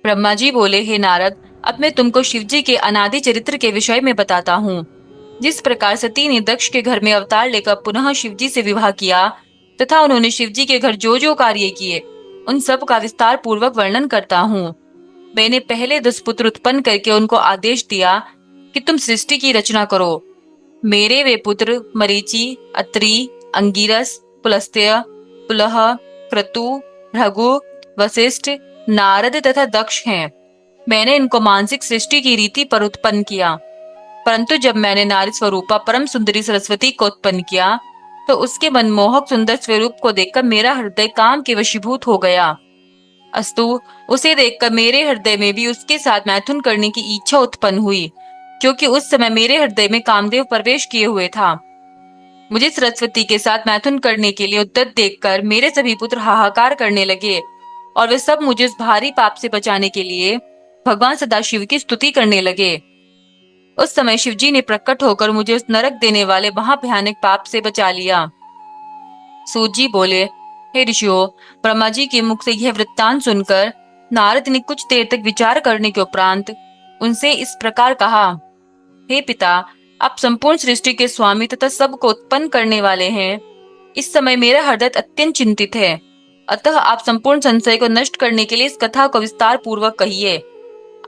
ब्रह्मा जी बोले, हे नारद, अब मैं तुमको शिवजी के अनादि चरित्र के विषय में बताता हूँ। जिस प्रकार सती ने दक्ष के घर में अवतार लेकर पुनः शिवजी से विवाह किया तथा उन्होंने शिवजी के घर जो जो कार्य किए, उन सब का विस्तार पूर्वक वर्णन करता हूँ। मैंने पहले 10 पुत्र उत्पन्न करके उनको आदेश दिया कि तुम सृष्टि की रचना करो। मेरे वे पुत्र मरीचि, अत्रि, अंगिरस, पुलस्त्य, पुलह, क्रतु, भृगु, वशिष्ठ, नारद तथा दक्ष हैं। मैंने इनको मानसिक सृष्टि की रीति पर उत्पन्न किया, परंतु जब मैंने नारी स्वरूपा परम सुंदरी सरस्वती को उत्पन्न किया तो उसके मनमोहक सुंदर स्वरूप को देखकर मेरा हृदय काम के वशीभूत हो गया। अस्तु, उसे देखकर मेरे हृदय में भी उसके साथ मैथुन करने की इच्छा उत्पन्न हुई, क्योंकि उस समय मेरे हृदय में कामदेव प्रवेश किए हुए था। मुझे सरस्वती के साथ मैथुन करने के लिए उद्यत देखकर मेरे सभी पुत्र हाहाकार करने लगे और वे सब मुझे उस भारी पाप से बचाने के लिए भगवान सदाशिव की स्तुति करने लगे। उस समय शिवजी ने प्रकट होकर मुझे उस नरक देने वाले महाभयानक पाप से बचा लिया। सूत जी बोले, हे ऋषियों, ब्रह्मा जी के मुख से यह वृत्तांत सुनकर नारद ने कुछ देर तक विचार करने के उपरांत उनसे इस प्रकार कहा, हे पिता, आप संपूर्ण सृष्टि के स्वामी तथा सबको उत्पन्न करने वाले हैं। इस समय मेरा हृदय अत्यंत चिंतित है, अतः आप संपूर्ण संशय को नष्ट करने के लिए इस कथा को विस्तार पूर्वक कहिए।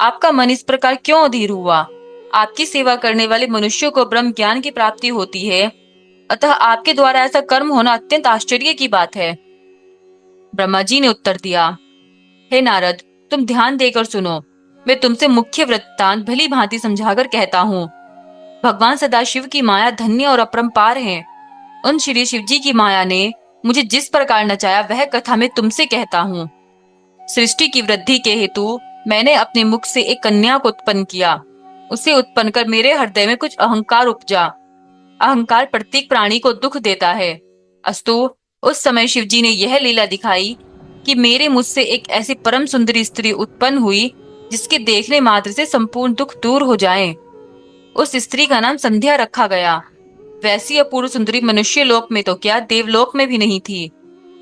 आपका मन इस प्रकार क्यों अधीर हुआ? आपकी सेवा करने वाले मनुष्यों को ब्रह्म ज्ञान की प्राप्ति होती है, अतः आपके द्वारा ऐसा कर्म होना अत्यंत आश्चर्य की बात है। ब्रह्मा जी ने उत्तर दिया, हे नारद, तुम ध्यान देकर सुनो। मैं तुमसे मुख्य वृत्तांत भली भांति समझाकर कहता हूँ। भगवान सदाशिव की माया धन्य और अपरंपार है। उन श्री शिव जी की माया ने मुझे जिस प्रकार नचाया वह कथा मैं तुमसे कहता हूँ। सृष्टि की वृद्धि के हेतु मैंने अपने मुख से एक कन्या को उत्पन्न किया। उसे उत्पन्न कर मेरे हृदय में कुछ अहंकार उपजा। अहंकार प्रत्येक प्राणी को दुख देता है। अस्तु, उस समय शिवजी ने यह लीला दिखाई कि मेरे मुझ से एक ऐसी परम सुंदरी स्त्री उत्पन्न हुई जिसके देखने मात्र से संपूर्ण दुख दूर हो जाएं। उस स्त्री का नाम संध्या रखा गया। वैसी अपूर्व सुंदरी मनुष्य लोक में तो क्या, देवलोक में भी नहीं थी।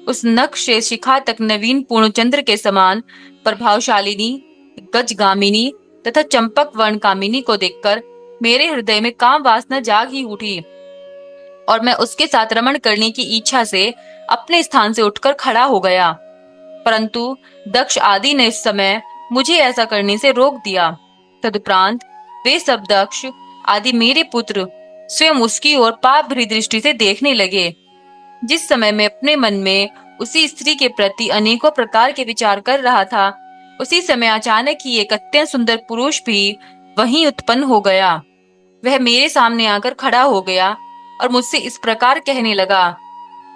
उस नख से शिखा तक नवीन पूर्णचंद्र के समान प्रभावशालिनी, गजगामिनी तथा चंपक वर्ण कामिनी को देखकर मेरे हृदय में काम वासना जाग ही उठी और मैं उसके साथ रमण करने की इच्छा से अपने स्थान से उठकर खड़ा हो गया। परंतु दक्ष आदि ने इस समय मुझे ऐसा करने से रोक दिया। तदुपरांत वे सब दक्ष आदि मेरे पुत्र स्वयं उसकी ओर पाप भरी दृष्टि से देखने लगे। जिस समय मैं अपने मन में उसी स्त्री के प्रति अनेकों प्रकार के विचार कर रहा था, उसी समय अचानक ही एक अत्यंत सुंदर पुरुष भी वहीं उत्पन्न हो गया। वह मेरे सामने आकर खड़ा हो गया और मुझसे इस प्रकार कहने लगा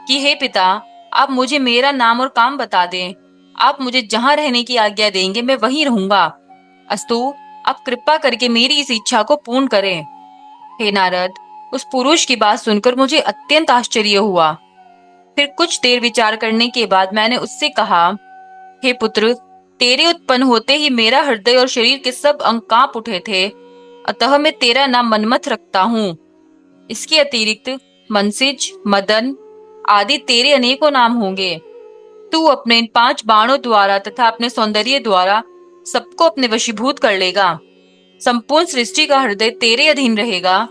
कि हे पिता, आप मुझे मेरा नाम और काम बता दें। आप मुझे जहाँ रहने की आज्ञा देंगे मैं वहीं रहूंगा। अस्तु, आप कृपा करके मेरी इस इच्छा को पूर्ण करें। हे नारद, उस पुरुष की बात सुनकर मुझे अत्यंत आश्चर्य हुआ। फिर कुछ देर विचार करने के बाद मैंने उससे कहा, हे पुत्र, तेरे उत्पन्न होते ही मेरा हृदय और शरीर के सब अंग कांप उठे थे, अतः मैं तेरा नाम मनमथ रखता हूँ। इसके अतिरिक्त मनसिज, मदन आदि तेरे अनेकों नाम होंगे। तू अपने इन 5 बाणों द्वारा तथा अपने सौंदर्य द्वारा सबको अपने वशीभूत कर लेगा। संपूर्ण सृष्टि का हृदय तेरे अधीन रहेगा।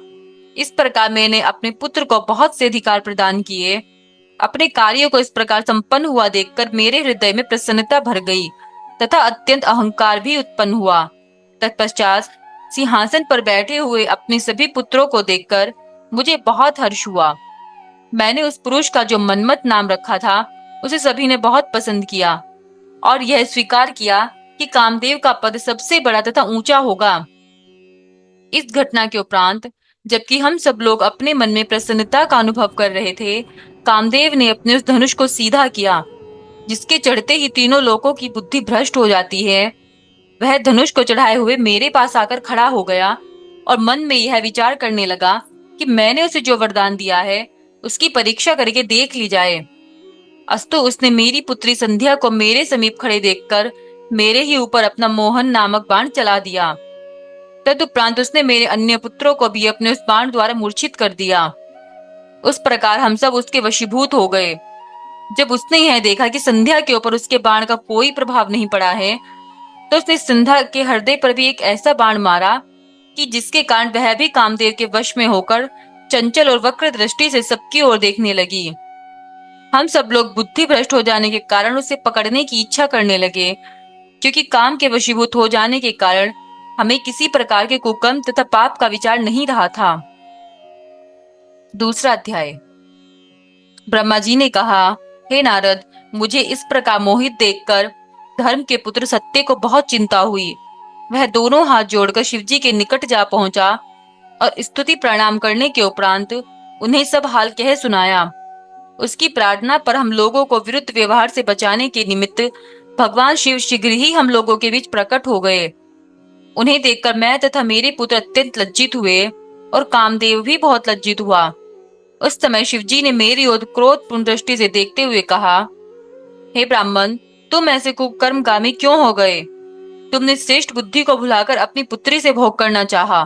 इस प्रकार मैंने अपने पुत्र को बहुत से अधिकार प्रदान किए। अपने कार्यों को इस प्रकार संपन्न हुआ देखकर मेरे हृदय में प्रसन्नता भर गई तथा अत्यंत अहंकार भी उत्पन्न हुआ। तत्पश्चात सिंहासन पर बैठे हुए अपने सभी पुत्रों को देखकर मुझे बहुत हर्ष हुआ। मैंने उस पुरुष का जो मनमत नाम रखा था उसे सभी ने बहुत पसंद किया और यह स्वीकार किया कि कामदेव का पद सबसे बड़ा तथा ऊंचा होगा। इस घटना के उपरांत जबकि हम सब लोग अपने मन में प्रसन्नता का अनुभव कर रहे थे, कामदेव ने अपने उस धनुष को सीधा किया जिसके चढ़ते ही तीनों लोगों की बुद्धि भ्रष्ट हो जाती है। वह धनुष को चढ़ाए हुए मेरे पास आकर खड़ा हो गया और मन में यह विचार करने लगा कि मैंने उसे जो वरदान दिया है उसकी परीक्षा करके देख ली जाए। अस्तु, उसने मेरी पुत्री संध्या को मेरे समीप खड़े देखकर मेरे ही ऊपर अपना मोहन नामक बाण चला दिया। तदुपरांत उसने मेरे अन्य पुत्रों को भी अपने उस बाण द्वारा मूर्छित कर दिया। उस प्रकार हम सब उसके वशीभूत हो गए। जब उसने यह देखा कि संध्या के ऊपर उसके बाण का कोई प्रभाव नहीं पड़ा है, तो उसने संध्या के हृदय पर भी एक ऐसा बाण मारा कि जिसके कारण वह भी कामदेव के वश में होकर चंचल और वक्र दृष्टि से सबकी ओर देखने लगी। हम सब लोग बुद्धि भ्रष्ट हो जाने के कारण उसे पकड़ने की इच्छा करने लगे, क्योंकि काम के वशीभूत हो जाने के कारण हमें किसी प्रकार के कुकर्म तथा पाप का विचार नहीं रहा था। दूसरा अध्याय। ब्रह्मा जी ने कहा, हे नारद, मुझे इस प्रकार मोहित देखकर धर्म के पुत्र सत्य को बहुत चिंता हुई। वह दोनों हाथ जोड़कर शिव जी के निकट जा पहुंचा और स्तुति प्रणाम करने के उपरांत उन्हें सब हाल कह सुनाया। उसकी प्रार्थना पर हम लोगों को विरुद्ध व्यवहार से बचाने के निमित्त भगवान शिव शीघ्र ही हम लोगों के बीच प्रकट हो गए। उन्हें देखकर मैं तथा मेरे पुत्र अत्यंत लज्जित हुए और कामदेव भी बहुत लज्जित हुआ। उस समय शिवजी ने मेरी ओर क्रोधपूर्ण दृष्टि से देखते हुए कहा, हे ब्राह्मण, तुम ऐसे कुकर्मगामी क्यों हो गए? तुमने श्रेष्ठ बुद्धि को भुलाकर अपनी पुत्री से भोग करना चाहा।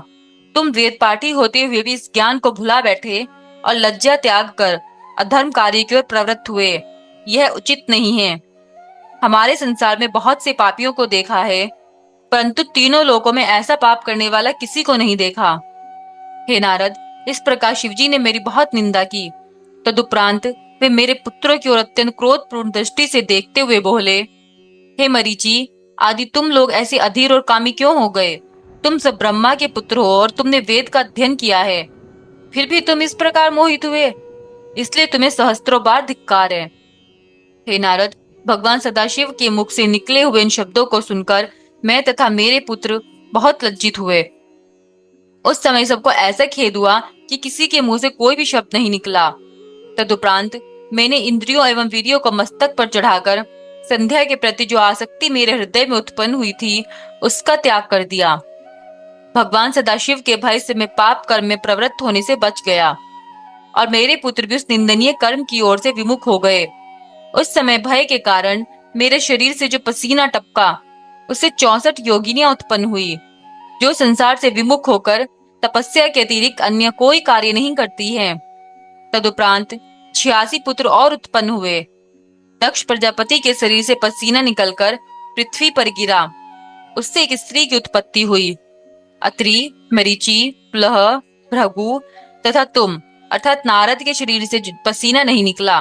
तुम वेद पाठी होते हुए भी इस ज्ञान को भुला बैठे और लज्जा त्याग कर अधर्म कार्य की ओर प्रवृत्त हुए। यह उचित नहीं है। हमारे संसार में बहुत से पापियों को देखा है, परंतु तीनों लोकों में ऐसा पाप करने वाला किसी को नहीं देखा। हे नारद, इस प्रकार शिवजी ने मेरी बहुत निंदा की। तदुपरांत वे मेरे पुत्रों की ओर अत्यंत क्रोधपूर्ण दृष्टि से देखते हुए बोले, हे मरीचि आदि, तुम लोग ऐसे अधीर और कामी क्यों हो गए? तुम सब ब्रह्मा के पुत्र हो और तुमने वेद का अध्ययन किया है, फिर भी तुम इस प्रकार मोहित हुए, इसलिए तुम्हें सहस्त्रों बार धिक्कार है। हे नारद, भगवान सदाशिव के मुख से निकले हुए इन शब्दों को सुनकर मैं तथा मेरे पुत्र बहुत लज्जित हुए। उस समय सबको ऐसा खेद हुआ कि किसी के मुंह से कोई भी शब्द नहीं निकला। तदुपरांत मैंने इंद्रियों एवं वीर्यों को मस्तक पर चढ़ाकर संध्या के प्रति जो आसक्ति मेरे हृदय में उत्पन्न हुई थी, उसका त्याग कर दिया। भगवान सदाशिव के भय से मैं पाप कर्म में प्रवृत्त होने से बच गया और मेरे पुत्र भी उस निंदनीय कर्म की ओर से विमुख हो गए। उस समय भय के कारण मेरे शरीर से जो पसीना टपका, उससे 64 योगिनियां उत्पन्न हुई, जो संसार से विमुख होकर तपस्या के अतिरिक्त अन्य कोई कार्य नहीं करती हैं। तदुपरांत 86 पुत्र और उत्पन्न हुए। दक्ष प्रजापति के शरीर से पसीना निकलकर पृथ्वी पर गिरा, उससे एक स्त्री की उत्पत्ति हुई। अत्रि, मरीचि, प्लह, भृगु तथा तुम अर्थात नारद के शरीर से पसीना नहीं निकला।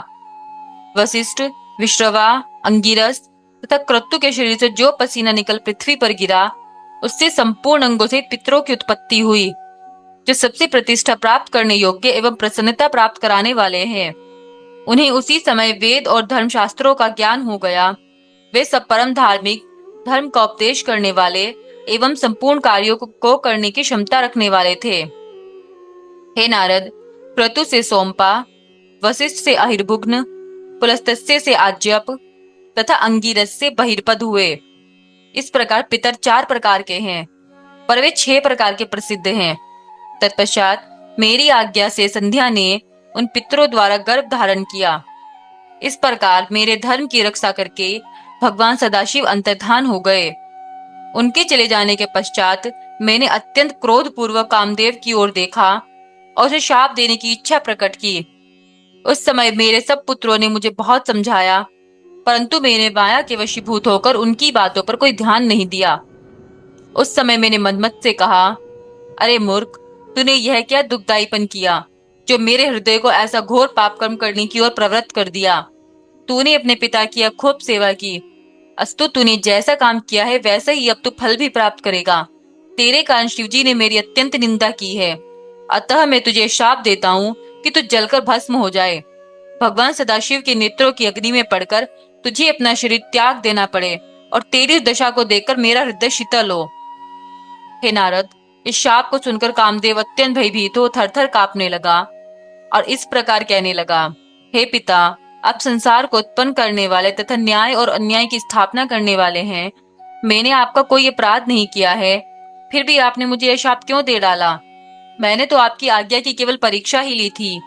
वशिष्ठ, विश्रवा, अंगिरस तथा क्रतु के शरीर से जो पसीना निकल पृथ्वी पर गिरा, उससे संपूर्ण अंगों से पितरों की उत्पत्ति हुई, जो सबसे प्रतिष्ठा प्राप्त करने योग्य एवं प्रसन्नता प्राप्त कराने वाले हैं। उन्हें उसी समय वेद और धर्मशास्त्रों का ज्ञान हो गया। वे सब परम धार्मिक, धर्म का उपदेश करने वाले एवं संपूर्ण कार्यों को करने की क्षमता रखने वाले थे। हे नारद, क्रतु से सोमपा, वशिष्ठ से अहिर्भुग्न, पुलस्त्य से आज्यप तथा अंगिरस से बहिर्पद हुए। इस प्रकार पितर 4 प्रकार के हैं, पर वे 6 प्रकार के प्रसिद्ध हैं। तत्पश्चात मेरी आज्ञा से संध्या ने उन पितरों द्वारा गर्भ धारण किया। इस प्रकार मेरे धर्म की रक्षा करके भगवान सदाशिव अंतर्धान हो गए। उनके चले जाने के पश्चात मैंने अत्यंत क्रोध पूर्वक कामदेव की ओर देखा और उसे शाप देने की इच्छा प्रकट की। उस समय मेरे सब पुत्रों ने मुझे बहुत समझाया, परंतु मैंने माया के वशीभूत होकर उनकी बातों पर कोई ध्यान नहीं दिया। उस समय मैंने मनमत से कहा, अरे मूर्ख, तूने यह क्या दुखदायीपन किया, जो मेरे हृदय को ऐसा घोर पाप कर्म करने की ओर प्रवृत्त कर दिया। तूने अपने पिता की खूब सेवा की, अस्तु तूने जैसा काम किया है वैसा ही अब तू फल भी प्राप्त करेगा। तेरे कारण शिवजी ने मेरी अत्यंत निंदा की है, अतः मैं तुझे शाप देता हूँ कि तू जलकर भस्म हो जाए। भगवान सदाशिव के नेत्रों की अग्नि में पड़कर तुझे अपना शरीर त्याग देना पड़े और तेरी दशा को देखकर मेरा हृदय शीतल हो। हे नारद, इस शाप को सुनकर कामदेव अत्यंत भयभीत हो थरथर कांपने लगा और इस प्रकार कहने लगा, हे पिता, आप संसार को उत्पन्न करने वाले तथा न्याय और अन्याय की स्थापना करने वाले हैं। मैंने आपका कोई अपराध नहीं किया है, फिर भी आपने मुझे यह शाप क्यों दे डाला? मैंने तो आपकी आज्ञा की केवल परीक्षा ही ली थी।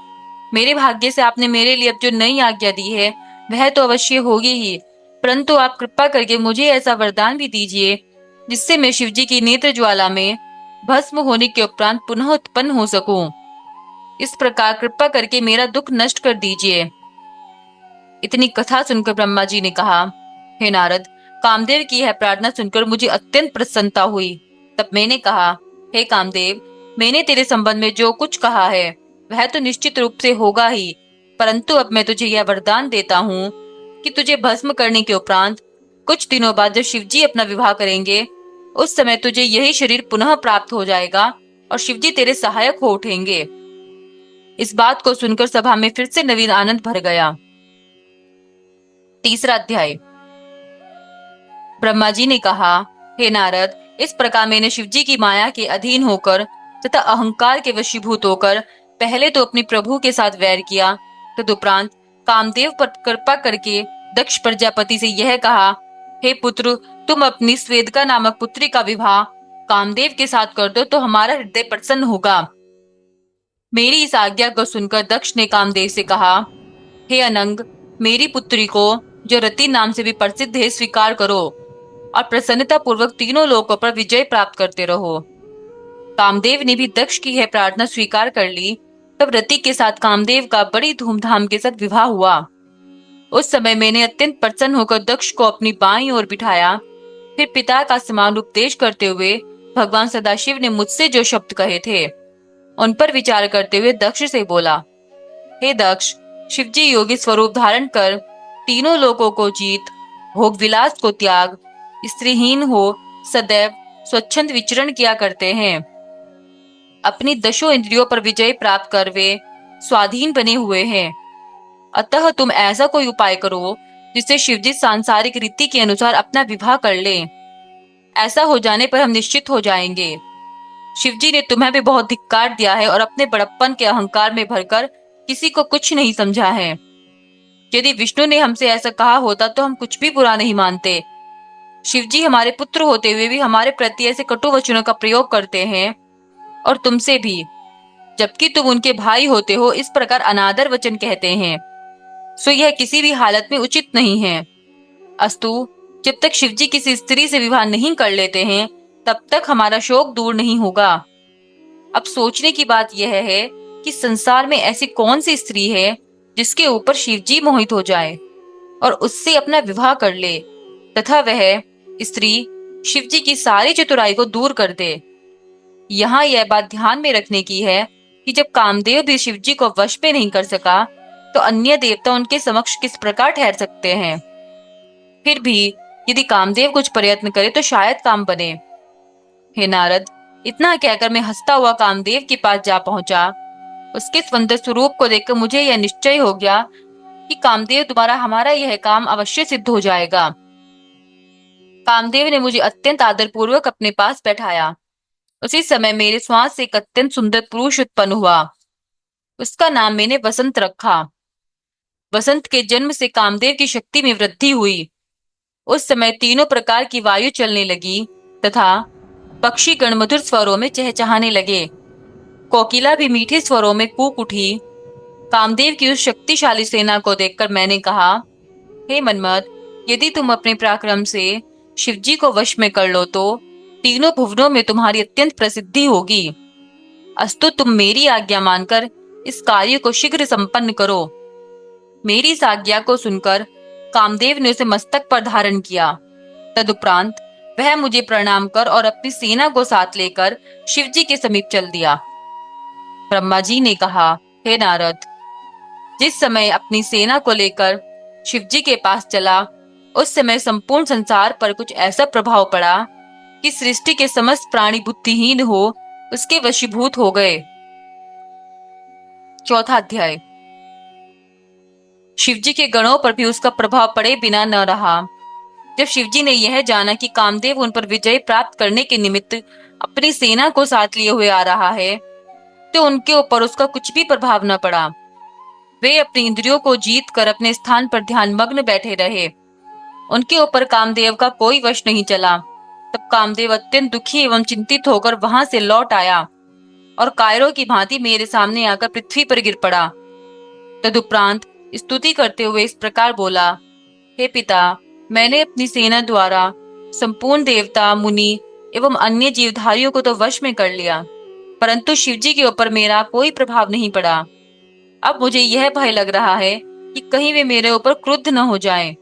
मेरे भाग्य से आपने मेरे लिए अब जो नई आज्ञा दी है वह तो अवश्य होगी ही, परंतु आप कृपा करके मुझे ऐसा वरदान भी दीजिए जिससे मैं शिवजी की नेत्र ज्वाला में भस्म होने के उपरांत पुनः उत्पन्न हो सकूं। इस प्रकार कृपा करके मेरा दुख नष्ट कर दीजिए। इतनी कथा सुनकर ब्रह्मा जी ने कहा, हे नारद, कामदेव की यह प्रार्थना सुनकर मुझे अत्यंत प्रसन्नता हुई। तब मैंने कहा, हे कामदेव, मैंने तेरे संबंध में जो कुछ कहा है वह तो निश्चित रूप से होगा ही, परंतु अब मैं तुझे यह वरदान देता हूँ कि तुझे भस्म करने के उपरांत कुछ दिनों बाद जब शिवजी अपना विवाह करेंगे, उस समय तुझे यही शरीर पुनः प्राप्त हो जाएगा और शिवजी तेरे सहायक हो उठेंगे। इस बात को सुनकर सभा में फिर से नवीन आनंद भर गया। तीसरा अध्याय। ब्रह्मा जी ने कहा, हे नारद, इस प्रकार मैंने शिवजी की माया के अधीन होकर तथा अहंकार के वशीभूत होकर पहले तो अपने प्रभु के साथ वैर किया, तदुपरांत कामदेव पर कृपा करके दक्ष प्रजापति से यह कहा, हे पुत्र, तुम अपनी स्वेदका नामक पुत्री का विवाह कामदेव के साथ कर दो तो हमारा हृदय प्रसन्न होगा। मेरी इस आज्ञा को सुनकर दक्ष ने कामदेव से कहा, हे अनंग, मेरी पुत्री को, जो रति नाम से भी प्रसिद्ध है, स्वीकार करो और प्रसन्नता पूर्वक तीनों लोकों पर विजय प्राप्त करते रहो। कामदेव ने भी दक्ष की यह प्रार्थना स्वीकार कर ली। तब रति के साथ कामदेव का बड़ी धूमधाम के साथ विवाह हुआ। उस समय मैंने अत्यंत प्रसन्न होकर दक्ष को अपनी बाईं ओर बिठाया। फिर पिता का समान उपदेश करते हुए भगवान सदाशिव ने मुझसे जो शब्द कहे थे उन पर विचार करते हुए दक्ष से बोला, हे दक्ष, शिवजी योगी स्वरूप धारण कर तीनों लोकों को जीत, भोग विलास को त्याग, स्त्रीहीन हो सदैव स्वच्छंद विचरण किया करते हैं। अपनी दशों इंद्रियों पर विजय प्राप्त कर वे स्वाधीन बने हुए हैं। अतः तुम ऐसा कोई उपाय करो जिससे शिवजी सांसारिक रीति के अनुसार अपना विवाह कर ले। ऐसा हो जाने पर हम निश्चित हो जाएंगे। शिवजी ने तुम्हें भी बहुत धिक्कार दिया है और अपने बड़प्पन के अहंकार में भरकर किसी को कुछ नहीं समझा है। यदि विष्णु ने हमसे ऐसा कहा होता तो हम कुछ भी बुरा नहीं मानते। शिवजी हमारे पुत्र होते हुए भी हमारे प्रति ऐसे कटु वचनों का प्रयोग करते हैं, और तुमसे भी, जबकि तुम उनके भाई होते हो, इस प्रकार अनादर वचन कहते हैं। सो यह किसी भी हालत में उचित नहीं है। अस्तु, जब तक शिवजी किसी स्त्री से विवाह नहीं कर लेते हैं तब तक हमारा शोक दूर नहीं होगा। अब सोचने की बात यह है कि संसार में ऐसी कौन सी स्त्री है जिसके ऊपर शिवजी मोहित हो जाए और उससे अपना विवाह कर ले, तथा वह स्त्री शिवजी की सारी चतुराई को दूर कर दे। यहाँ यह बात ध्यान में रखने की है कि जब कामदेव भी शिवजी को वश में नहीं कर सका तो अन्य देवता उनके समक्ष किस प्रकार ठहर सकते हैं। फिर भी यदि कामदेव कुछ प्रयत्न करे तो शायद काम बने। हे नारद, इतना कहकर मैं हंसता हुआ कामदेव के पास जा पहुंचा। उसके सुंदर स्वरूप को देखकर मुझे यह निश्चय हो गया कि कामदेव द्वारा हमारा यह काम अवश्य सिद्ध हो जाएगा। कामदेव ने मुझे अत्यंत आदर पूर्वक अपने पास बैठाया। उसी समय मेरे श्वास से एक अत्यंत सुंदर पुरुष उत्पन्न हुआ। उसका नाम मैंने वसंत रखा। वसंत के जन्म से कामदेव की शक्ति में वृद्धि हुई। उस समय तीनों प्रकार की वायु चलने लगी तथा पक्षी गण मधुर स्वरों में चहचहाने लगे। कोकिला भी मीठे स्वरों में कूक उठी। कामदेव की उस शक्तिशाली सेना को देखकर मैंने कहा, हे मन्मथ, यदि तुम अपने पराक्रम से शिवजी को वश में कर लो तो तीनों भुवनों में तुम्हारी अत्यंत प्रसिद्धि होगी। अस्तु, तुम मेरी आज्ञा मानकर इस कार्य को शीघ्र संपन्न करो। मेरी इस आज्ञा को सुनकर कामदेव ने उसे मस्तक पर धारण किया। तदुपरांत वह मुझे प्रणाम कर और अपनी सेना को साथ लेकर शिवजी के समीप चल दिया। ब्रह्मा जी ने कहा, हे नारद, जिस समय अपनी सेना को लेकर शिवजी के पास चला उस समय संपूर्ण संसार पर कुछ ऐसा प्रभाव पड़ा कि सृष्टि के समस्त प्राणी बुद्धिहीन हो उसके वशीभूत हो गए। चौथा अध्याय। शिवजी के गणों पर भी उसका प्रभाव पड़े बिना न रहा। जब शिवजी ने यह जाना कि कामदेव उन पर विजय प्राप्त करने के निमित्त अपनी सेना को साथ लिए हुए आ रहा है तो उनके ऊपर उसका कुछ भी प्रभाव न पड़ा। वे अपनी इंद्रियों को जीत कर अपने स्थान पर ध्यान मग्न बैठे रहे। उनके ऊपर कामदेव का कोई वश नहीं चला। तब कामदेव अत्यंत दुखी एवं चिंतित होकर वहां से लौट आया और कायरों की भांति मेरे सामने आकर पृथ्वी पर गिर पड़ा। तदुपरांत स्तुति करते हुए इस प्रकार बोला, हे पिता, मैंने अपनी सेना द्वारा संपूर्ण देवता, मुनि एवं अन्य जीवधारियों को तो वश में कर लिया, परंतु शिवजी के ऊपर मेरा कोई प्रभाव नहीं पड़ा। अब मुझे यह भय लग रहा है कि कहीं वे मेरे ऊपर क्रुद्ध न हो जाएं।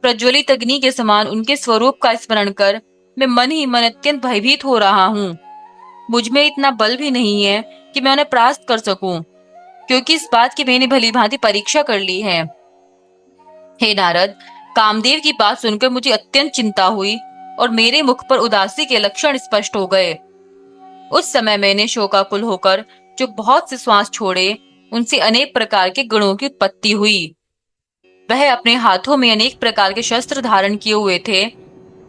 प्रज्वलित अग्नि के समान उनके स्वरूप का स्मरण कर मैं मन ही मन अत्यंत भयभीत हो रहा हूँ। मुझ में इतना बल भी नहीं है कि मैं उन्हें परास्त कर सकूं, क्योंकि इस बात की मैंने भली भांति परीक्षा कर ली है। हे नारद, कामदेव की बात सुनकर मुझे अत्यंत चिंता हुई और मेरे मुख पर उदासी के लक्षण स्पष्ट हो गए। उस समय मैंने शोकाकुल होकर जो बहुत से श्वास छोड़े, उनसे अनेक प्रकार के गुणों की उत्पत्ति हुई। वह अपने हाथों में अनेक प्रकार के शस्त्र धारण किए हुए थे।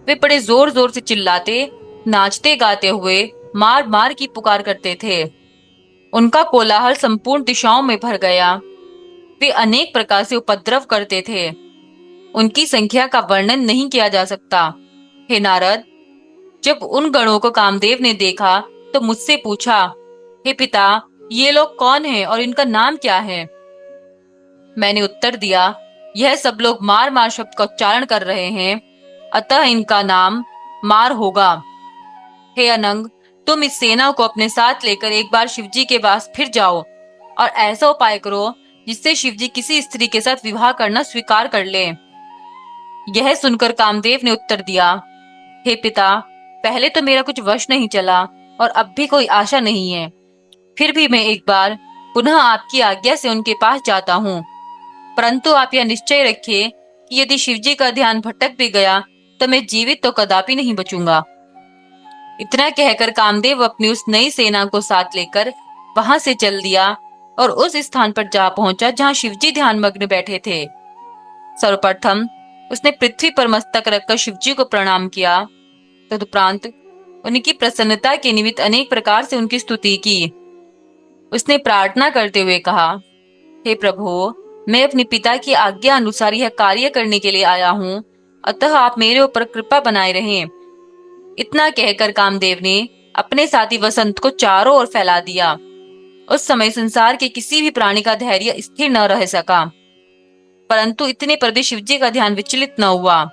वे बड़े जोर जोर से चिल्लाते, नाचते गाते हुए मार मार की पुकार करते थे। उनका कोलाहल संपूर्ण दिशाओं में भर गया। वे अनेक प्रकार से उपद्रव करते थे। उनकी संख्या का वर्णन नहीं किया जा सकता। हे नारद, जब उन गणों को कामदेव ने देखा तो मुझसे पूछा, हे पिता, ये लोग कौन हैं और इनका नाम क्या है? मैंने उत्तर दिया, यह सब लोग मार मार शब्द का उच्चारण कर रहे हैं, अतः इनका नाम मार होगा। हे अनंग, तुम इस सेना को अपने साथ लेकर एक बार शिवजी के पास फिर जाओ और ऐसा उपाय करो जिससे शिवजी किसी स्त्री के साथ विवाह करना स्वीकार कर ले। यह सुनकर कामदेव ने उत्तर दिया, हे पिता, पहले तो मेरा कुछ वश नहीं चला और अब भी कोई आशा नहीं है। फिर भी मैं एक बार पुनः आपकी आज्ञा से उनके पास जाता हूँ। परंतु आप यह निश्चय रखिए कि यदि शिवजी का ध्यान भटक भी गया तो मैं जीवित तो कदापि नहीं बचूंगा। इतना कहकर कामदेव अपनी उस नई सेना को साथ लेकर वहां से चल दिया और उस स्थान पर जा पहुंचा जहां शिवजी ध्यान मग्न बैठे थे। सर्वप्रथम उसने पृथ्वी पर मस्तक रखकर शिवजी को प्रणाम किया। तदुपरांत उनकी प्रसन्नता के निमित्त अनेक प्रकार से उनकी स्तुति की। उसने प्रार्थना करते हुए कहा, हे प्रभु, मैं अपने पिता की आज्ञा अनुसार यह कार्य करने के लिए आया हूँ, अतः आप मेरे ऊपर कृपा बनाए रहें। इतना कहकर कामदेव ने अपने साथी वसंत को चारों ओर फैला दिया। उस समय संसार के किसी भी प्राणी का धैर्य स्थिर न रह सका, परंतु इतने पर भी शिवजी का ध्यान विचलित न हुआ।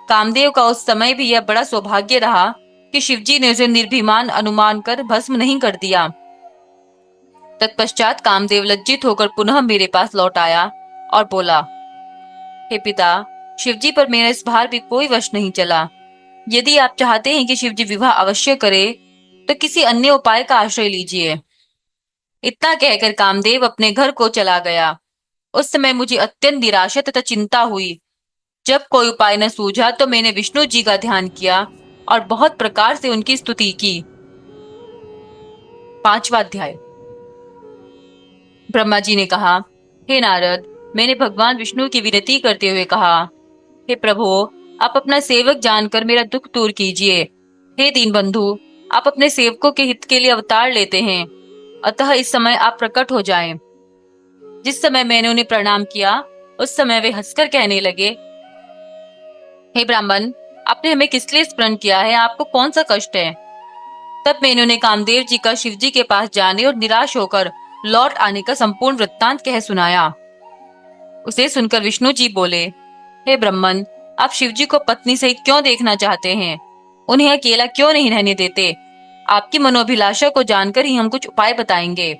कामदेव का उस समय भी यह बड़ा सौभाग्य रहा कि शिवजी ने उसे निर्भीमान अनुमान कर भस्म नहीं कर दिया। तत्पश्चात कामदेव लज्जित होकर पुनः मेरे पास लौट आया और बोला, हे पिता, शिवजी पर मेरा इस बार भी कोई वश नहीं चला। यदि आप चाहते हैं कि शिवजी विवाह अवश्य करे तो किसी अन्य उपाय का आश्रय लीजिए। इतना कहकर कामदेव अपने घर को चला गया। उस समय मुझे अत्यंत निराशा तथा चिंता हुई। जब कोई उपाय न सूझा तो मैंने विष्णु जी का ध्यान किया और बहुत प्रकार से उनकी स्तुति की। 5वां अध्याय। ब्रह्मा जी ने कहा, हे नारद, मैंने भगवान विष्णु की विनती करते हुए कहा, हे प्रभु, आप अपना सेवक जानकर मेरा दुख दूर कीजिए। हे दीनबंधु, आप अपने सेवकों के हित के लिए अवतार लेते हैं, अतः इस समय आप प्रकट हो जाएं। जिस समय मैंने उन्हें प्रणाम किया उस समय वे हंसकर कहने लगे, हे ब्राह्मण, आपने हमें किस लिए स्मरण किया है? आपको कौन सा कष्ट है? तब मैंने उन्हें कामदेव जी का शिवजी के पास जाने और निराश होकर लौट आने का संपूर्ण वृत्तांत कह सुनाया। उसे सुनकर विष्णु जी बोले, हे ब्राह्मण, आप शिवजी को पत्नी सहित क्यों देखना चाहते हैं? उन्हें अकेला क्यों नहीं रहने देते? आपकी मनोभिलाषा को जानकर ही हम कुछ उपाय बताएंगे।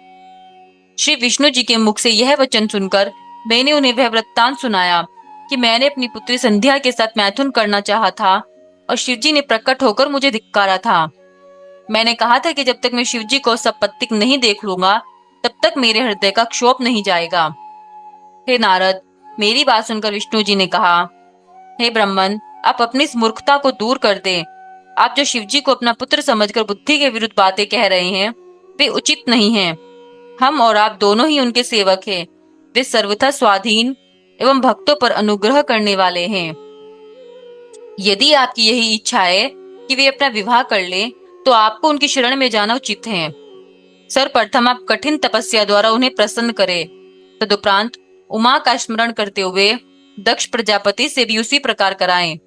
श्री विष्णु जी के मुख से यह वचन सुनकर मैंने उन्हें वह वृत्तांत सुनाया कि मैंने अपनी पुत्री संध्या के साथ मैथुन करना चाहा था और शिवजी ने प्रकट होकर मुझे धिक्कारा था। मैंने कहा था कि जब तक मैं शिवजी को सपत्तिक नहीं देख लूंगा तब तक मेरे हृदय का क्षोभ नहीं जाएगा। हे नारद, मेरी बात सुनकर विष्णु जी ने कहा, हे ब्राह्मण, आप अपनी इस मूर्खता को दूर कर दें। आप जो शिवजी को अपना पुत्र समझकर बुद्धि के विरुद्ध बातें कह रहे हैं वे उचित नहीं हैं। हम और आप दोनों ही उनके सेवक हैं। वे सर्वथा स्वाधीन एवं भक्तों पर अनुग्रह करने वाले हैं। यदि आपकी यही इच्छा है कि वे अपना विवाह कर लें, तो आपको उनकी शरण में जाना उचित है। सर्वप्रथम आप कठिन तपस्या द्वारा उन्हें प्रसन्न करें। तदुपरांत उमा का स्मरण करते हुए दक्ष प्रजापति से भी उसी प्रकार कराएं।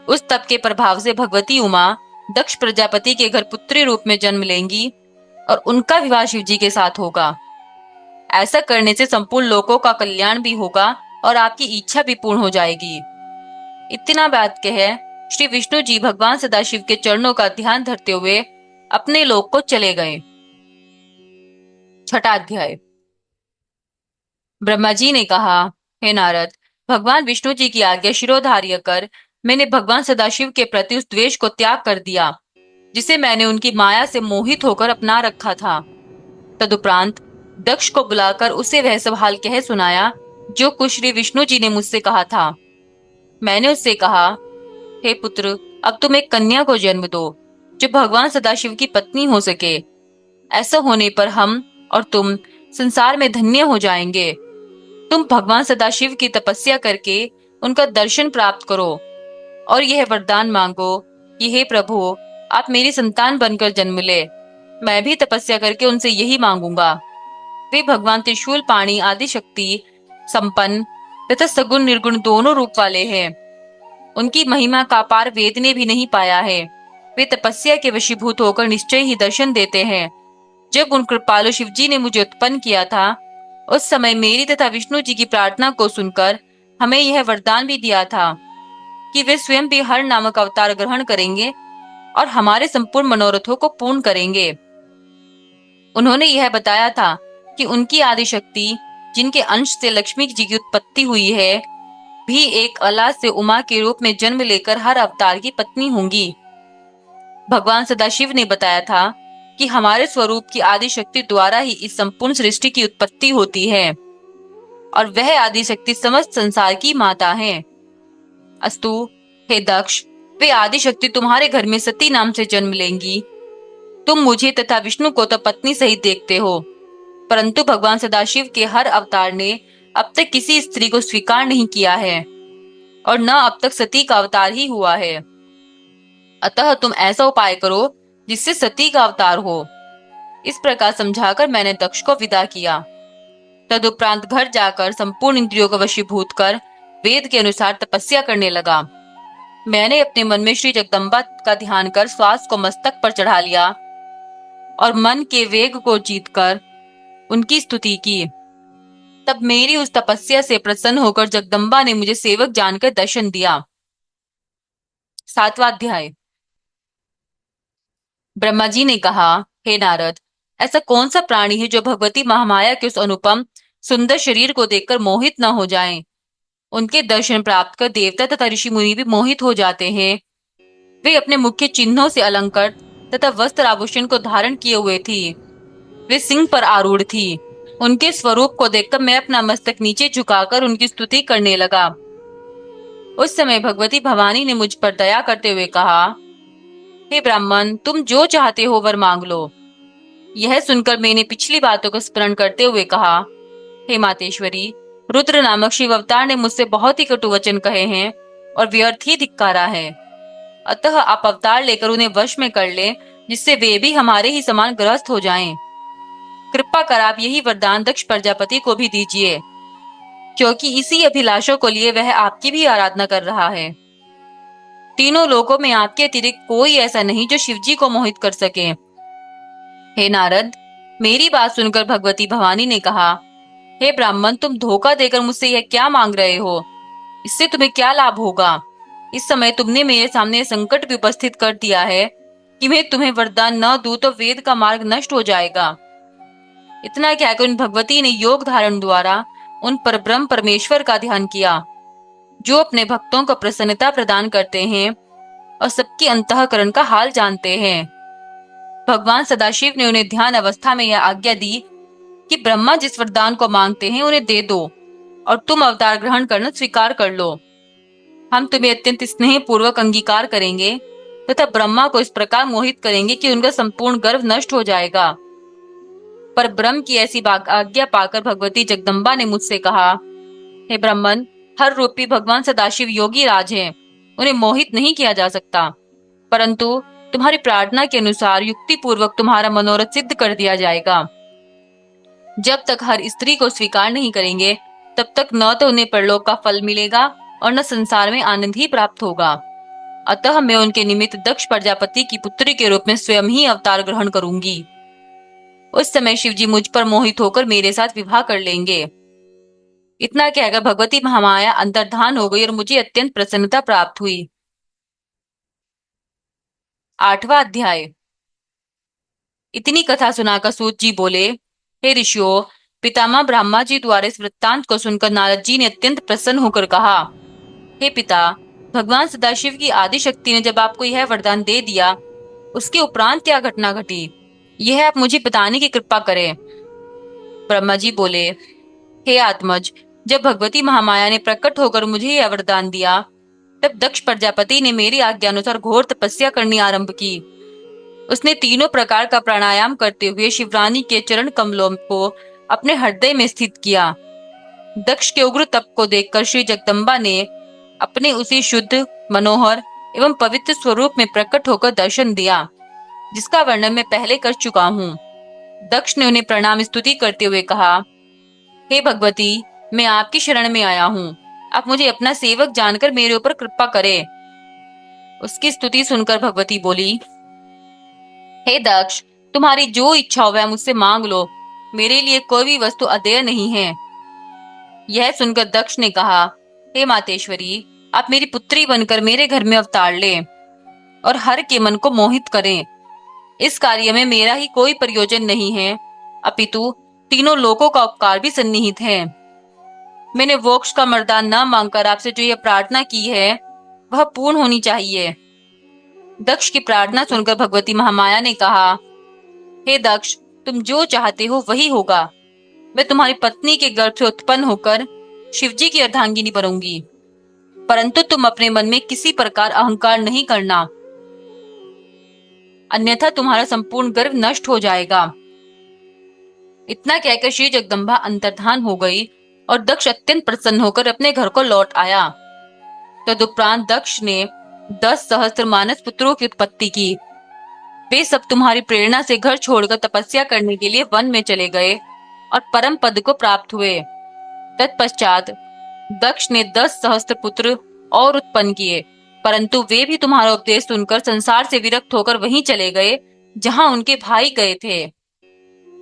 उस तप के प्रभाव से भगवती उमा दक्ष प्रजापति के घर पुत्री रूप में जन्म लेंगी और उनका विवाह शिवजी के साथ होगा। ऐसा करने से संपूर्ण लोकों का कल्याण भी होगा और आपकी इच्छा भी पूर्ण हो जाएगी। इतना बात कह श्री विष्णु जी भगवान सदाशिव के चरणों का ध्यान धरते हुए अपने लोक को चले गए। 6वां अध्याय। ब्रह्मा जी ने कहा, हे नारद, भगवान विष्णु जी की आज्ञा शिरोधार्य कर मैंने भगवान सदाशिव के प्रति उस द्वेष को त्याग कर दिया जिसे मैंने उनकी माया से मोहित होकर अपना रखा था। तदुपरांत दक्ष को बुलाकर उसे वह सब हाल कह सुनाया जो कुछ श्री विष्णु जी ने मुझसे कहा था। मैंने उससे कहा, हे पुत्र, अब तुम एक कन्या को जन्म दो जो भगवान सदाशिव की पत्नी हो सके। ऐसा होने पर हम और तुम संसार में धन्य हो जाएंगे। तुम भगवान सदाशिव की तपस्या करके उनका दर्शन प्राप्त करो और यह वरदान मांगो कि हे प्रभु, आप मेरी संतान बनकर जन्म ले। मैं भी तपस्या करके उनसे यही मांगूंगा। वे भगवान त्रिशूल पाणी आदि शक्ति संपन्न तथा सगुण निर्गुण दोनों रूप वाले हैं। उनकी महिमा का पार वेद ने भी नहीं पाया है। वे तपस्या के वशीभूत होकर निश्चय ही दर्शन देते हैं। जब उन कृपालु शिव जी ने मुझे उत्पन्न किया था, उस समय मेरी तथा विष्णु जी की प्रार्थना को सुनकर हमें यह वरदान भी दिया था कि वे स्वयं भी हर नामक अवतार ग्रहण करेंगे और हमारे संपूर्ण मनोरथों को पूर्ण करेंगे। उन्होंने यह बताया था कि उनकी आदि शक्ति, जिनके अंश से लक्ष्मी जी की उत्पत्ति हुई है, भी एक अला से उमा के रूप में जन्म लेकर हर अवतार की पत्नी होंगी। भगवान सदाशिव ने बताया था कि हमारे स्वरूप की आदि शक्ति द्वारा ही इस संपूर्ण सृष्टि की उत्पत्ति होती है और वह आदि शक्ति समस्त संसार की माता है। अस्तु, हे दक्ष, वे आदि शक्ति तुम्हारे घर में सती नाम से जन्म लेंगी। तुम मुझे तथा विष्णु को तो पत्नी सहित देखते हो, परंतु भगवान सदाशिव के हर अवतार ने अब तक किसी स्त्री को स्वीकार नहीं किया है और न अब तक सती का अवतार ही हुआ है। अतः तुम ऐसा उपाय करो जिससे सती का अवतार हो। इस प्रकार समझाकर मैंने दक्ष को विदा किया। तदुपरांत घर जाकर संपूर्ण इंद्रियों को वशीभूत कर वेद के अनुसार तपस्या करने लगा। मैंने अपने मन में श्री जगदम्बा का ध्यान कर श्वास को मस्तक पर चढ़ा लिया और मन के वेग को जीतकर उनकी स्तुति की। तब मेरी उस तपस्या से प्रसन्न होकर जगदम्बा ने मुझे सेवक जानकर दर्शन दिया। 7वां अध्याय। ब्रह्मा जी ने कहा, हे नारद, ऐसा कौन सा प्राणी है जो भगवती महामाया के उस अनुपम सुंदर शरीर को देखकर मोहित न हो जाएं? उनके दर्शन प्राप्त कर देवता तथा ऋषि मुनि भी मोहित हो जाते हैं। वे अपने मुख्य चिन्हों से अलंकृत तथा वस्त्र आभूषण को धारण किए हुए थी। वे सिंह पर आरूढ़ थी। उनके स्वरूप को देखकर मैं अपना मस्तक नीचे झुकाकर उनकी स्तुति करने लगा। उस समय भगवती भवानी ने मुझ पर दया करते हुए कहा, हे ब्राह्मण, तुम जो चाहते हो वर मांग लो। यह सुनकर मैंने पिछली बातों को स्मरण करते हुए कहा, हे मातेश्वरी, रुद्र नामक शिव अवतार ने मुझसे बहुत ही कटु वचन कहे हैं और व्यर्थ ही धिक्कारा है। अतः आप अवतार लेकर उन्हें वश में कर लें, जिससे वे भी हमारे ही समान ग्रस्त हो जाएं। कृपा कर आप यही वरदान दक्ष प्रजापति को भी दीजिए, क्योंकि इसी अभिलाषा को लिए वह आपकी भी आराधना कर रहा है। तीनों लोकों में आपके अतिरिक्त कोई ऐसा नहीं जो शिवजी को मोहित कर सके। हे नारद, मेरी बात सुनकर भगवती भवानी ने कहा, हे ब्राह्मण, तुम धोखा देकर मुझसे यह क्या मांग रहे हो? इससे तुम्हें क्या लाभ होगा? इस समय तुमने मेरे सामने संकट भी उपस्थित कर दिया है कि मैं तुम्हें वरदान न दूं तो वेद का मार्ग नष्ट हो जाएगा। इतना कहकर उन भगवती ने योग धारण द्वारा उन परब्रह्म परमेश्वर का ध्यान किया, जो अपने भक्तों को प्रसन्नता प्रदान करते हैं और सबके अंतःकरण का हाल जानते हैं। भगवान सदाशिव ने उन्हें ध्यान अवस्था में यह आज्ञा दी कि ब्रह्मा जिस वरदान को मांगते हैं उन्हें दे दो और तुम अवतार ग्रहण करना स्वीकार कर लो। हम तुम्हें अत्यंत स्नेह पूर्वक अंगीकार करेंगे तथा ब्रह्मा को इस प्रकार मोहित करेंगे कि उनका संपूर्ण गर्व नष्ट हो जाएगा। पर ब्रह्म की ऐसी आज्ञा पाकर भगवती जगदम्बा ने मुझसे कहा, हे ब्राह्मण, हर रूपी भगवान सदाशिव योगी राज हैं, उन्हें मोहित नहीं किया जा सकता, परंतु तुम्हारी प्रार्थना के अनुसार युक्ति पूर्वक तुम्हारा मनोरथ सिद्ध कर दिया जाएगा। जब तक हर स्त्री को स्वीकार नहीं करेंगे, तब तक न तो उन्हें परलोक का फल मिलेगा और न संसार में आनंद ही प्राप्त होगा। अतः मैं उनके निमित्त दक्ष प्रजापति की पुत्री के रूप में स्वयं ही अवतार ग्रहण करूंगी। उस समय शिवजी मुझ पर मोहित होकर मेरे साथ विवाह कर लेंगे। इतना कहकर भगवती महामाया अंतर्धान हो गई और मुझे अत्यंत प्रसन्नता प्राप्त हुई। 8वां अध्याय। इतनी कथा सुनाकर सूत जी बोले, हे ऋषियों, पितामह ब्रह्मा जी द्वारा इस वृत्तांत को सुनकर नारद जी ने अत्यंत प्रसन्न होकर कहा, हे पिता, भगवान सदाशिव की आदि शक्ति ने जब आपको यह वरदान दे दिया, उसके उपरांत क्या घटना घटी, यह आप मुझे बताने की कृपा करें। ब्रह्मा जी बोले, हे आत्मज, जब भगवती महामाया ने प्रकट होकर मुझे यह वरदान दिया, तब दक्ष प्रजापति ने मेरी आज्ञा अनुसार घोर तपस्या करनी आरंभ की। उसने तीनों प्रकार का प्राणायाम करते हुए शिवरानी के चरण कमलों को अपने हृदय में स्थित किया। दक्ष के उग्र तप को देखकर श्री जगदम्बा ने अपने उसी शुद्ध, मनोहर एवं पवित्र स्वरूप में प्रकट होकर दर्शन दिया, जिसका वर्णन मैं पहले कर चुका हूँ। दक्ष ने उन्हें प्रणाम स्तुति करते हुए कहा, हे भगवती, मैं आपकी शरण में आया हूँ, आप मुझे अपना सेवक जानकर मेरे ऊपर कृपा करें। उसकी स्तुति सुनकर भगवती बोली, हे दक्ष, तुम्हारी जो इच्छा हो वह मुझसे मांग लो, मेरे लिए कोई भी वस्तु अदेय नहीं है। यह सुनकर दक्ष ने कहा, हे मातेश्वरी, आप मेरी पुत्री बनकर मेरे घर में अवतार लें और हर के मन को मोहित करें। इस कार्य में मेरा ही कोई प्रयोजन नहीं है, अपितु तीनों लोकों का उपकार भी सन्निहित है। मैंने मोक्ष का वरदान न मांगकर आपसे जो यह प्रार्थना की है, वह पूर्ण होनी चाहिए। दक्ष की प्रार्थना सुनकर भगवती महामाया ने कहा, हे दक्ष, तुम जो चाहते हो वही होगा। मैं तुम्हारी पत्नी के गर्भ से उत्पन्न होकर शिवजी की अर्धांगिनी बनूंगी, परंतु तुम अपने मन में किसी प्रकार अहंकार नहीं करना, अन्यथा तुम्हारा संपूर्ण गर्व नष्ट हो जाएगा। इतना कहकर श्री जगदम्बा अंतर्धान हो गई और दक्ष अत्यंत प्रसन्न होकर अपने घर को लौट आया। तदुपरांत दक्ष ने 10 सहस्त्र मानस पुत्रों की उत्पत्ति की। वे सब तुम्हारी प्रेरणा से घर छोड़कर तपस्या करने के लिए वन में चले गए और परम पद को प्राप्त हुए। तत्पश्चात दक्ष ने 10 सहस्त्र पुत्र और उत्पन्न किए, परंतु वे भी तुम्हारा उपदेश सुनकर संसार से विरक्त होकर वहीं चले गए जहां उनके भाई गए थे।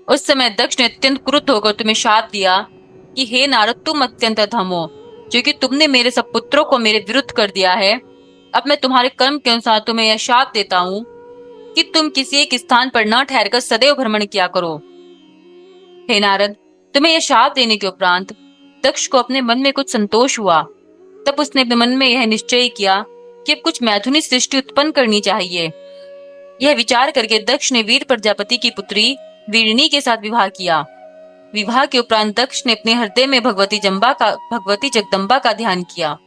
उस समय दक्ष ने अत्यंत क्रुद्ध होकर तुम्हें शाप दिया कि हे नारद, तुम अत्यंत अधम हो, क्योंकि तुमने मेरे सब पुत्रों को मेरे विरुद्ध कर दिया है। अब मैं तुम्हारे कर्म के अनुसार तुम्हें यह शाप देता हूँ कि तुम किसी एक स्थान पर न ठहरकर सदैव भ्रमण किया करो। हे नारद, तुम्हें यह शाप देने के उपरांत दक्ष को अपने मन में कुछ संतोष हुआ। तब उसने अपने मन में यह निश्चय किया कि अब कुछ मैथुनी सृष्टि उत्पन्न करनी चाहिए। यह विचार करके दक्ष ने वीर प्रजापति की पुत्री वीरणी के साथ विवाह किया। विवाह के उपरांत दक्ष ने अपने हृदय में भगवती जगदम्बा का ध्यान किया।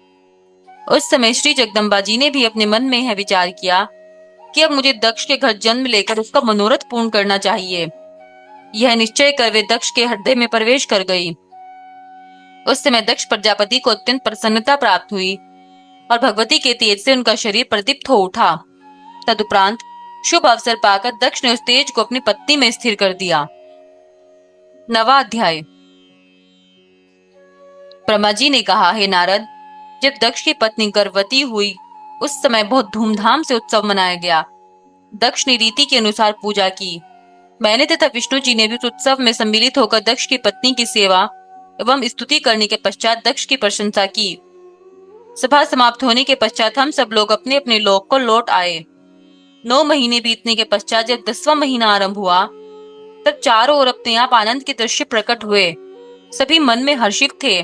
उस समय श्री जगदम्बा जी ने भी अपने मन में यह विचार किया कि अब मुझे दक्ष के घर जन्म लेकर उसका मनोरथ पूर्ण करना चाहिए। यह निश्चय कर वे दक्ष के हृदय में प्रवेश कर गई। उस समय दक्ष प्रजापति को अत्यंत प्रसन्नता प्राप्त हुई और भगवती के तेज से उनका शरीर प्रदीप्त हो उठा। तदुपरांत शुभ अवसर पाकर दक्ष ने उस तेज को अपनी पत्नी में स्थिर कर दिया। 9वां अध्याय। ब्रह्मा जी ने कहा, हे नारद, जब दक्ष की पत्नी गर्भवती हुई उस समय बहुत धूमधाम से उत्सव मनाया गया। दक्ष ने रीति के अनुसार पूजा की। मैंने तथा विष्णु जी ने भी उस उत्सव में सम्मिलित होकर दक्ष की पत्नी की सेवा एवं स्तुति करने के पश्चात दक्ष की प्रशंसा की। सभा समाप्त होने के पश्चात हम सब लोग अपने अपने लोक को लौट आए। 9 महीने बीतने के पश्चात जब 10वां महीना आरंभ हुआ, तब चारों ओर अपने आप आनंद के दृश्य प्रकट हुए। सभी मन में हर्षित थे।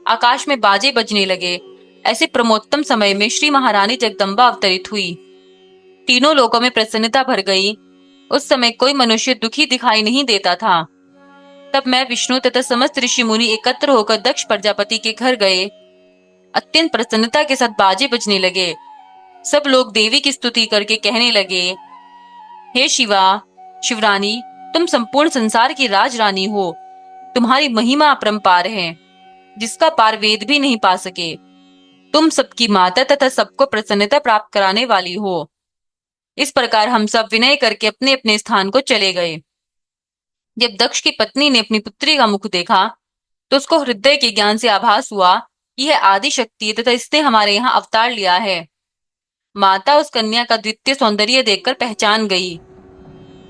आकाश में बाजे बजने लगे। ऐसे प्रमोत्तम समय में श्री महारानी जगदम्बा अवतरित हुई। तीनों लोकों में प्रसन्नता भर गई। उस समय कोई मनुष्य दुखी दिखाई नहीं देता था। तब मैं, विष्णु तथा समस्त ऋषि मुनि एकत्र होकर दक्ष प्रजापति के घर गए। अत्यंत प्रसन्नता के साथ बाजे बजने लगे। सब लोग देवी की स्तुति करके कहने लगे, हे शिवा, शिवरानी, तुम संपूर्ण संसार की राज रानी हो। तुम्हारी महिमा अपरंपार है, जिसका पार वेद भी नहीं पा सके। तुम सबकी माता तथा सबको प्रसन्नता प्राप्त कराने वाली हो। इस प्रकार हम सब विनय करके अपने अपने स्थान को चले गए। जब दक्ष की पत्नी ने अपनी पुत्री का मुख देखा, तो उसको हृदय के ज्ञान से आभास हुआ कि यह आदि शक्ति है तथा इसने हमारे यहाँ अवतार लिया है। माता उस कन्या का द्वितीय सौंदर्य देखकर पहचान गई।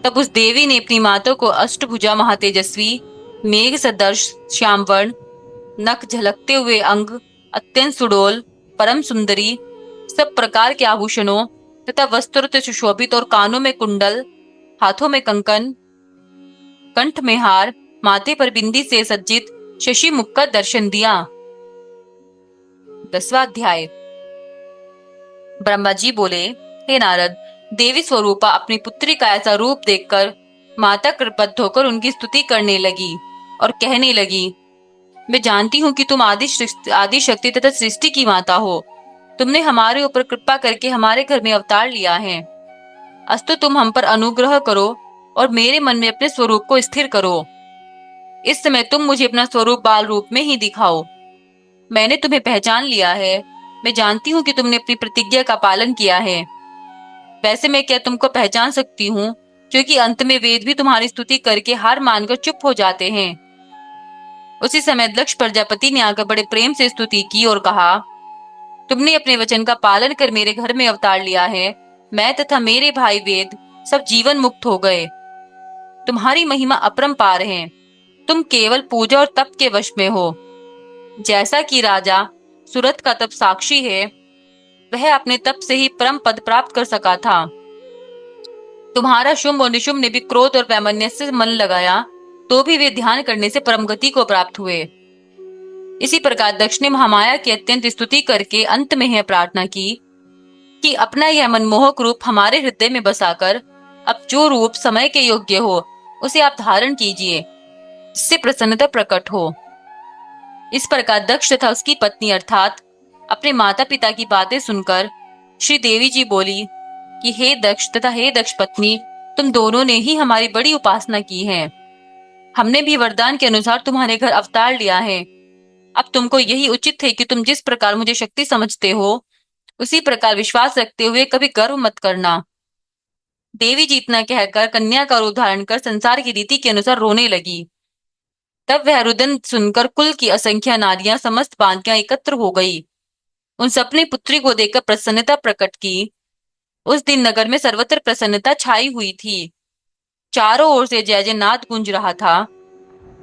तब उस देवी ने अपनी माता को अष्टभुजा, महातेजस्वी, मेघ सदर्श, श्यामवर्ण, नख झलकते हुए अंग, अत्यंत सुडोल, परम सुंदरी, सब प्रकार के आभूषणों तथा वस्त्रों से सुशोभित और कानों में कुंडल, हाथों में कंकन, कंठ में हार, माथे पर बिंदी से सज्जित शशि मुख का दर्शन दिया। 10वां अध्याय। ब्रह्मा जी बोले, हे नारद, देवी स्वरूपा अपनी पुत्री का ऐसा रूप देखकर माता कृतज्ञ होकर उनकी स्तुति करने लगी और कहने लगी, मैं जानती हूँ कि तुम आदि शक्ति तथा सृष्टि की माता हो। तुमने हमारे ऊपर कृपा करके हमारे घर में अवतार लिया है। अस्तु तुम हम पर अनुग्रह करो और मेरे मन में अपने स्वरूप को स्थिर करो। इस समय तुम मुझे अपना स्वरूप बाल रूप में ही दिखाओ। मैंने तुम्हें पहचान लिया है। मैं जानती हूँ कि तुमने अपनी प्रतिज्ञा का पालन किया है। वैसे मैं क्या तुमको पहचान सकती हूँ, क्योंकि अंत में वेद भी तुम्हारी स्तुति करके हार मानकर चुप हो जाते हैं। उसी समय दक्ष प्रजापति ने आकर बड़े प्रेम से स्तुति की और कहा, तुमने अपने वचन का पालन कर मेरे घर में अवतार लिया है। मैं तथा मेरे भाई वेद सब जीवन मुक्त हो गए। तुम्हारी महिमा अपरंपार है। तुम केवल पूजा और तप के वश में हो। जैसा कि राजा सूरत का तप साक्षी है, वह अपने तप से ही परम पद प्राप्त कर सका था। तुम्हारा शुंभ और निशुंभ ने भी क्रोध और वैमनस्य से मन लगाया, तो भी वे ध्यान करने से परम गति को प्राप्त हुए। इसी प्रकार दक्ष ने महामाया की अत्यंत स्तुति करके अंत में यह प्रार्थना की कि अपना यह मनमोहक रूप हमारे हृदय में बसाकर अब जो रूप समय के योग्य हो उसे आप धारण कीजिए, जिससे प्रसन्नता प्रकट हो। इस प्रकार दक्ष तथा उसकी पत्नी अर्थात अपने माता पिता की बातें सुनकर श्री देवी जी बोली कि हे दक्ष तथा हे दक्ष पत्नी, तुम दोनों ने ही हमारी बड़ी उपासना की है। हमने भी वरदान के अनुसार तुम्हारे घर अवतार लिया है। अब तुमको यही उचित है कि तुम जिस प्रकार मुझे शक्ति समझते हो, उसी प्रकार विश्वास रखते हुए कभी गर्व मत करना। देवी जी इतना कहकर कन्या का रूप धारण कर संसार की रीति के अनुसार रोने लगी। तब वह रुदन सुनकर कुल की असंख्य नारियां समस्त बांधियां एकत्र हो गई। उन सपनी पुत्री को देखकर प्रसन्नता प्रकट की। उस दिन नगर में सर्वत्र प्रसन्नता छाई हुई थी। चारों ओर से जय जय नाद गूंज रहा था।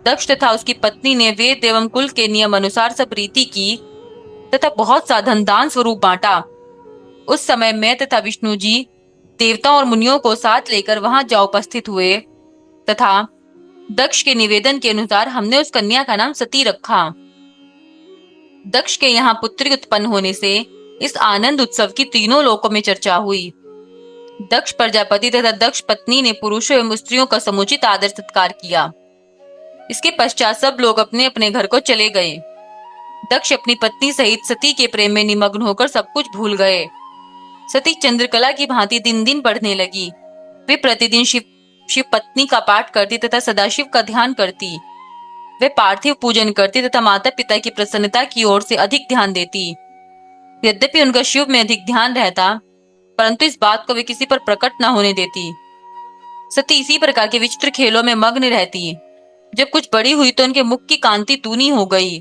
दक्ष तथा उसकी पत्नी ने वेद एवं कुल के नियम अनुसार सब रीति की तथा बहुत सा धन दान स्वरूप बांटा। उस समय मैं तथा विष्णु जी देवताओं और मुनियों को साथ लेकर वहां जा उपस्थित हुए तथा दक्ष के निवेदन के अनुसार हमने उस कन्या का नाम सती रखा। दक्ष के यहाँ पुत्री उत्पन्न होने से इस आनंद उत्सव की तीनों लोकों में चर्चा हुई। दक्ष प्रजापति तथा दक्ष पत्नी ने पुरुषों एवं स्त्रियों का समुचित आदर सत्कार किया। इसके पश्चात सब लोग अपने अपने घर को चले गए। दक्ष अपनी पत्नी सहित सती के प्रेम में निमग्न होकर सब कुछ भूल गए। सती चंद्रकला की भांति दिन दिन बढ़ने लगी। वे प्रतिदिन शिव पत्नी का पाठ करती तथा सदाशिव का ध्यान करती। वे पार्थिव पूजन करती तथा माता पिता की प्रसन्नता की ओर से अधिक ध्यान देती। यद्यपि उनका शिव में अधिक ध्यान रहता, परंतु इस बात को वे किसी पर प्रकट न होने देती। सती इसी प्रकार के विचित्र खेलों में मग्न रहती। जब कुछ बड़ी हुई तो उनके मुख की कांति तूनी हो गई।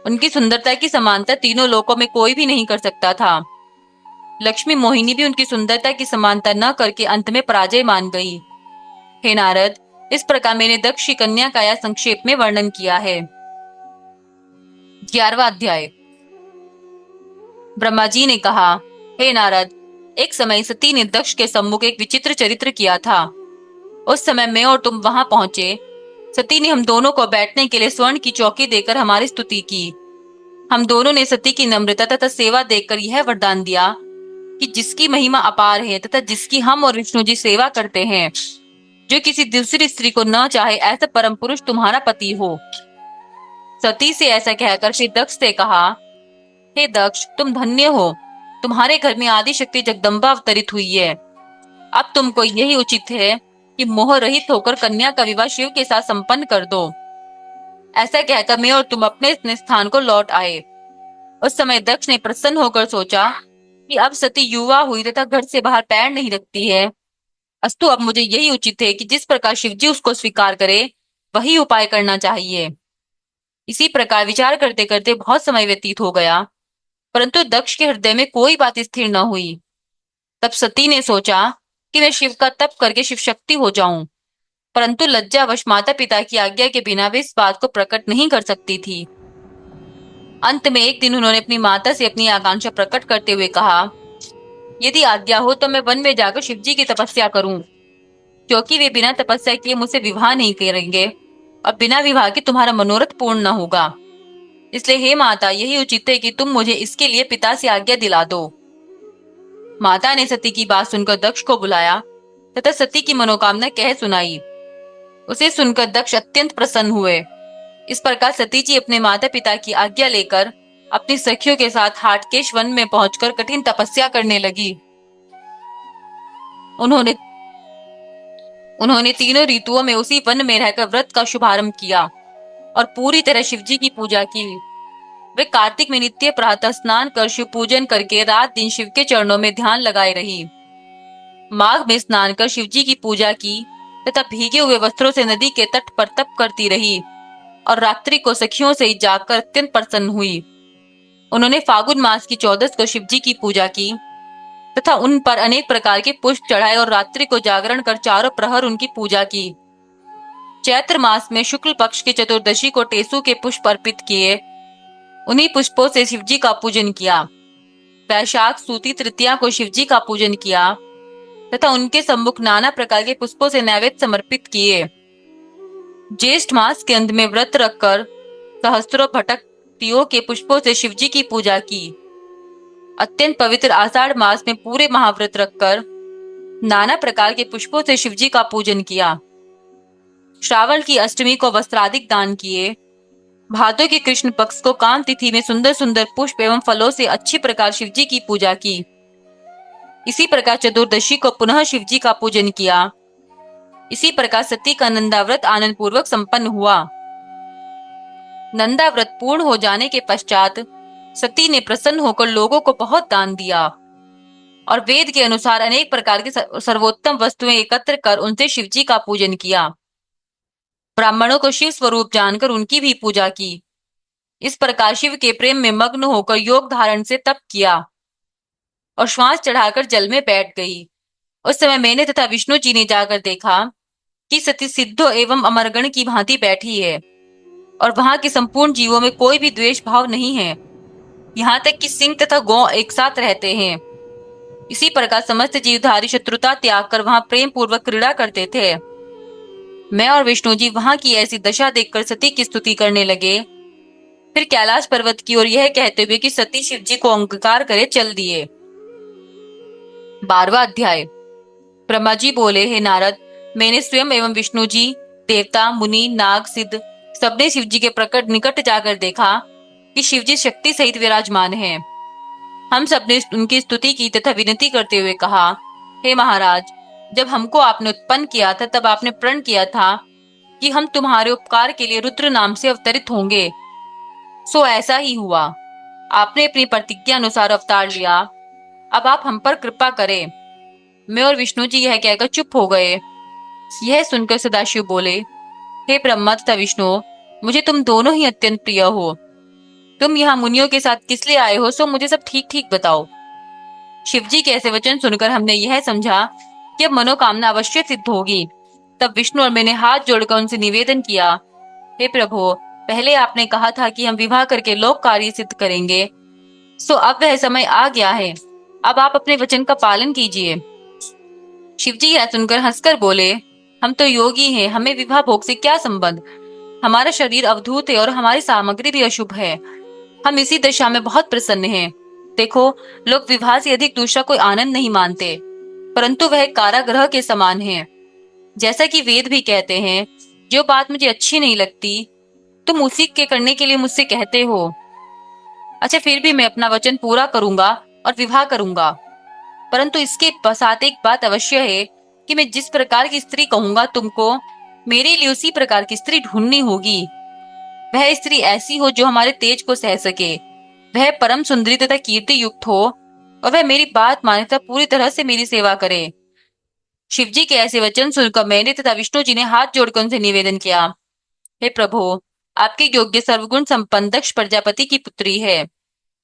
उनकी सुंदरता की समानता तीनों लोकों में कोई भी नहीं कर सकता था। लक्ष्मी मोहिनी भी उनकी सुंदरता की समानता न करके अंत में पराजय मान गई। हे नारद, इस प्रकार मैंने दक्ष की कन्या का यह संक्षेप में वर्णन किया है। 11वां अध्याय। ब्रह्मा जी ने कहा, हे नारद, एक समय सती ने दक्ष के सम्मुख एक विचित्र चरित्र किया था। उस समय मैं और तुम वहां पहुंचे। सती ने हम दोनों को बैठने के लिए स्वर्ण की चौकी देकर हमारी स्तुति की। हम दोनों ने सती की नम्रता तथा सेवा देखकर यह वरदान दिया कि जिसकी महिमा अपार है तथा जिसकी हम और विष्णु जी सेवा करते हैं, जो किसी दूसरी स्त्री को न चाहे, ऐसा परम पुरुष तुम्हारा पति हो। सती से ऐसा कहकर श्री दक्ष से कहा, हे दक्ष, तुम धन्य हो। तुम्हारे घर में आदि शक्ति जगदम्बा अवतरित हुई है। अब तुमको यही उचित है कि मोह रहित होकर कन्या का विवाह शिव के साथ संपन्न कर दो। ऐसा कहकर मैं और तुम अपने अपने स्थान को लौट आए। उस समय दक्ष ने प्रसन्न होकर सोचा कि अब सती युवा हुई तथा घर से बाहर पैर नहीं रखती है। अस्तु अब मुझे यही उचित है कि जिस प्रकार शिवजी उसको स्वीकार करे, वही उपाय करना चाहिए। इसी प्रकार विचार करते करते बहुत समय व्यतीत हो गया, परंतु दक्ष के हृदय में कोई बात स्थिर न हुई। तब सती ने सोचा कि मैं शिव का तप करके शिव शक्ति हो जाऊं, परंतु लज्जावश माता पिता की आज्ञा के बिना वे इस बात को प्रकट नहीं कर सकती थी। अंत में एक दिन उन्होंने अपनी माता से अपनी आकांक्षा प्रकट करते हुए कहा, यदि आज्ञा हो तो मैं वन में जाकर शिवजी की तपस्या करूं, क्योंकि वे बिना तपस्या किए मुझसे विवाह नहीं करेंगे। अब बिना विवाह के तुम्हारा मनोरथ पूर्ण न होगा। इसलिए हे माता, यही उचित है कि तुम मुझे इसके लिए पिता से आज्ञा दिला दो। माता ने सती की बात सुनकर दक्ष को बुलाया तथा सती की मनोकामना कह सुनाई। उसे सुनकर दक्ष अत्यंत प्रसन्न हुए। इस प्रकार सती जी अपने माता पिता की आज्ञा लेकर अपनी सखियों के साथ हाटकेश वन में पहुंचकर कठिन तपस्या करने लगी। उन्होंने उन्होंने तीनों ऋतुओं में उसी वन में रहकर व्रत का शुभारंभ किया और पूरी तरह शिव जी की पूजा की। वे कार्तिक में नित्य प्रातः स्नान कर शिव पूजन करके रात दिन शिव के चरणों में ध्यान लगाए रही। माघ में स्नान कर शिव जी की पूजा की तथा भीगे हुए वस्त्रों से नदी के तट पर तप करती रही और रात्रि को सखियों से जाकर अत्यंत प्रसन्न हुई। उन्होंने फागुन मास की 14 को शिव जी की पूजा की तथा उन पर अनेक प्रकार के पुष्प चढ़ाए और रात्रि को जागरण कर चारों प्रहर उनकी पूजा की। चैत्र मास में शुक्ल पक्ष की चतुर्दशी को टेसु के पुष्प अर्पित किए। उन्हीं पुष्पों से शिवजी का पूजन किया। वैशाख सूती तृतीया को शिवजी का पूजन किया तथा उनके सम्मुख नाना प्रकार के पुष्पों से नैवेद्य समर्पित किए। ज्येष्ठ मास के अंत में व्रत रखकर सहस्त्रों भटक के पुष्पों से शिवजी की पूजा की। अत्यंत पवित्र आषाढ़ मास में पूरे महाव्रत रखकर नाना प्रकार के पुष्पों से शिवजी का पूजन किया। श्रावण की अष्टमी को वस्त्रादिक दान किए। भादों के कृष्ण पक्ष को काम तिथि में सुंदर सुंदर पुष्प एवं फलों से अच्छी प्रकार शिवजी की पूजा की। इसी प्रकार चतुर्दशी को पुनः शिवजी का पूजन किया। इसी प्रकार सती का नंदाव्रत आनंद पूर्वक संपन्न हुआ। नंदाव्रत पूर्ण हो जाने के पश्चात सती ने प्रसन्न होकर लोगों को बहुत दान दिया और वेद के अनुसार अनेक प्रकार की सर्वोत्तम वस्तुएं एकत्र कर उनसे शिवजी का पूजन किया। ब्राह्मणों को शिव स्वरूप जानकर उनकी भी पूजा की। इस प्रकार शिव के प्रेम में मग्न होकर योग धारण से तप किया और श्वास चढ़ाकर जल में बैठ गई। उस समय मैंने तथा विष्णु जी ने जाकर देखा कि सती सिद्धों एवं अमरगण की भांति बैठी है और वहां के संपूर्ण जीवों में कोई भी द्वेष भाव नहीं है। यहाँ तक कि सिंह तथा गौ एक साथ रहते हैं। इसी प्रकार समस्त जीवधारी शत्रुता त्याग कर वहां प्रेम पूर्वक क्रीड़ा करते थे। मैं और विष्णु जी वहां की ऐसी दशा देखकर सती की स्तुति करने लगे। फिर कैलाश पर्वत की ओर यह कहते हुए कि सती शिव जी को अंगीकार करे चल दिए। 12वां अध्याय। ब्रह्मा जी बोले, हे नारद, मैंने स्वयं एवं विष्णु जी, देवता, मुनि, नाग, सिद्ध सबने शिव जी के प्रकट निकट जाकर देखा कि शिव जी शक्ति सहित विराजमान हैं। हम सबने उनकी स्तुति की तथा विनती करते हुए कहा, हे महाराज, जब हमको आपने उत्पन्न किया था तब आपने प्रण किया था कि हम तुम्हारे उपकार के लिए रुद्र नाम से अवतरित होंगे। सो ऐसा ही हुआ। आपने अपनी प्रतिज्ञा अनुसार अवतार लिया। अब आप हम पर कृपा करें। मैं और विष्णु जी यह कहकर चुप हो गए। यह सुनकर सदाशिव बोले, हे ब्रह्मा तथा विष्णु, मुझे तुम दोनों ही अत्यंत प्रिय हो। तुम यहाँ मुनियों के साथ किस लिए आए हो, सो मुझे सब ठीक ठीक बताओ। शिवजी के ऐसे वचन सुनकर हमने यह समझा कि अब मनोकामना अवश्य सिद्ध होगी। तब विष्णु और मैंने हाथ जोड़कर उनसे निवेदन किया, हे प्रभु, पहले आपने कहा था कि हम विवाह करके लोक कार्य सिद्ध करेंगे, सो अब वह समय आ गया है। अब आप अपने वचन का पालन कीजिए। शिवजी यह सुनकर हंसकर बोले, हम तो योगी हैं, हमें विवाह भोग से क्या संबंध। हमारा शरीर अवधूत है और हमारी सामग्री भी अशुभ है। हम इसी दशा में बहुत प्रसन्न हैं। देखो, लोग विवाह से अधिक दूसरा कोई आनंद नहीं मानते, परंतु वह कारागृह के समान है। जैसा कि वेद भी कहते हैं, जो बात मुझे अच्छी नहीं लगती तुम उसी के करने के लिए मुझसे कहते हो। अच्छा, फिर भी मैं अपना वचन पूरा करूंगा और विवाह करूंगा, परंतु इसके साथ एक बात अवश्य है कि मैं जिस प्रकार की स्त्री कहूंगा तुमको, मेरे लिए उसी प्रकार की स्त्री ढूंढनी होगी। वह स्त्री ऐसी हो जो हमारे तेज को सह सके, वह परम सुंदरी तथा कीर्ति युक्त हो और वह मेरी बात माने तथा पूरी तरह से मेरी सेवा करे। शिवजी के ऐसे वचन सुनकर मैंने तथा विष्णु जी ने हाथ जोड़कर उनसे निवेदन किया, हे प्रभु, आपके योग्य सर्वगुण संपन्न दक्ष प्रजापति की पुत्री है,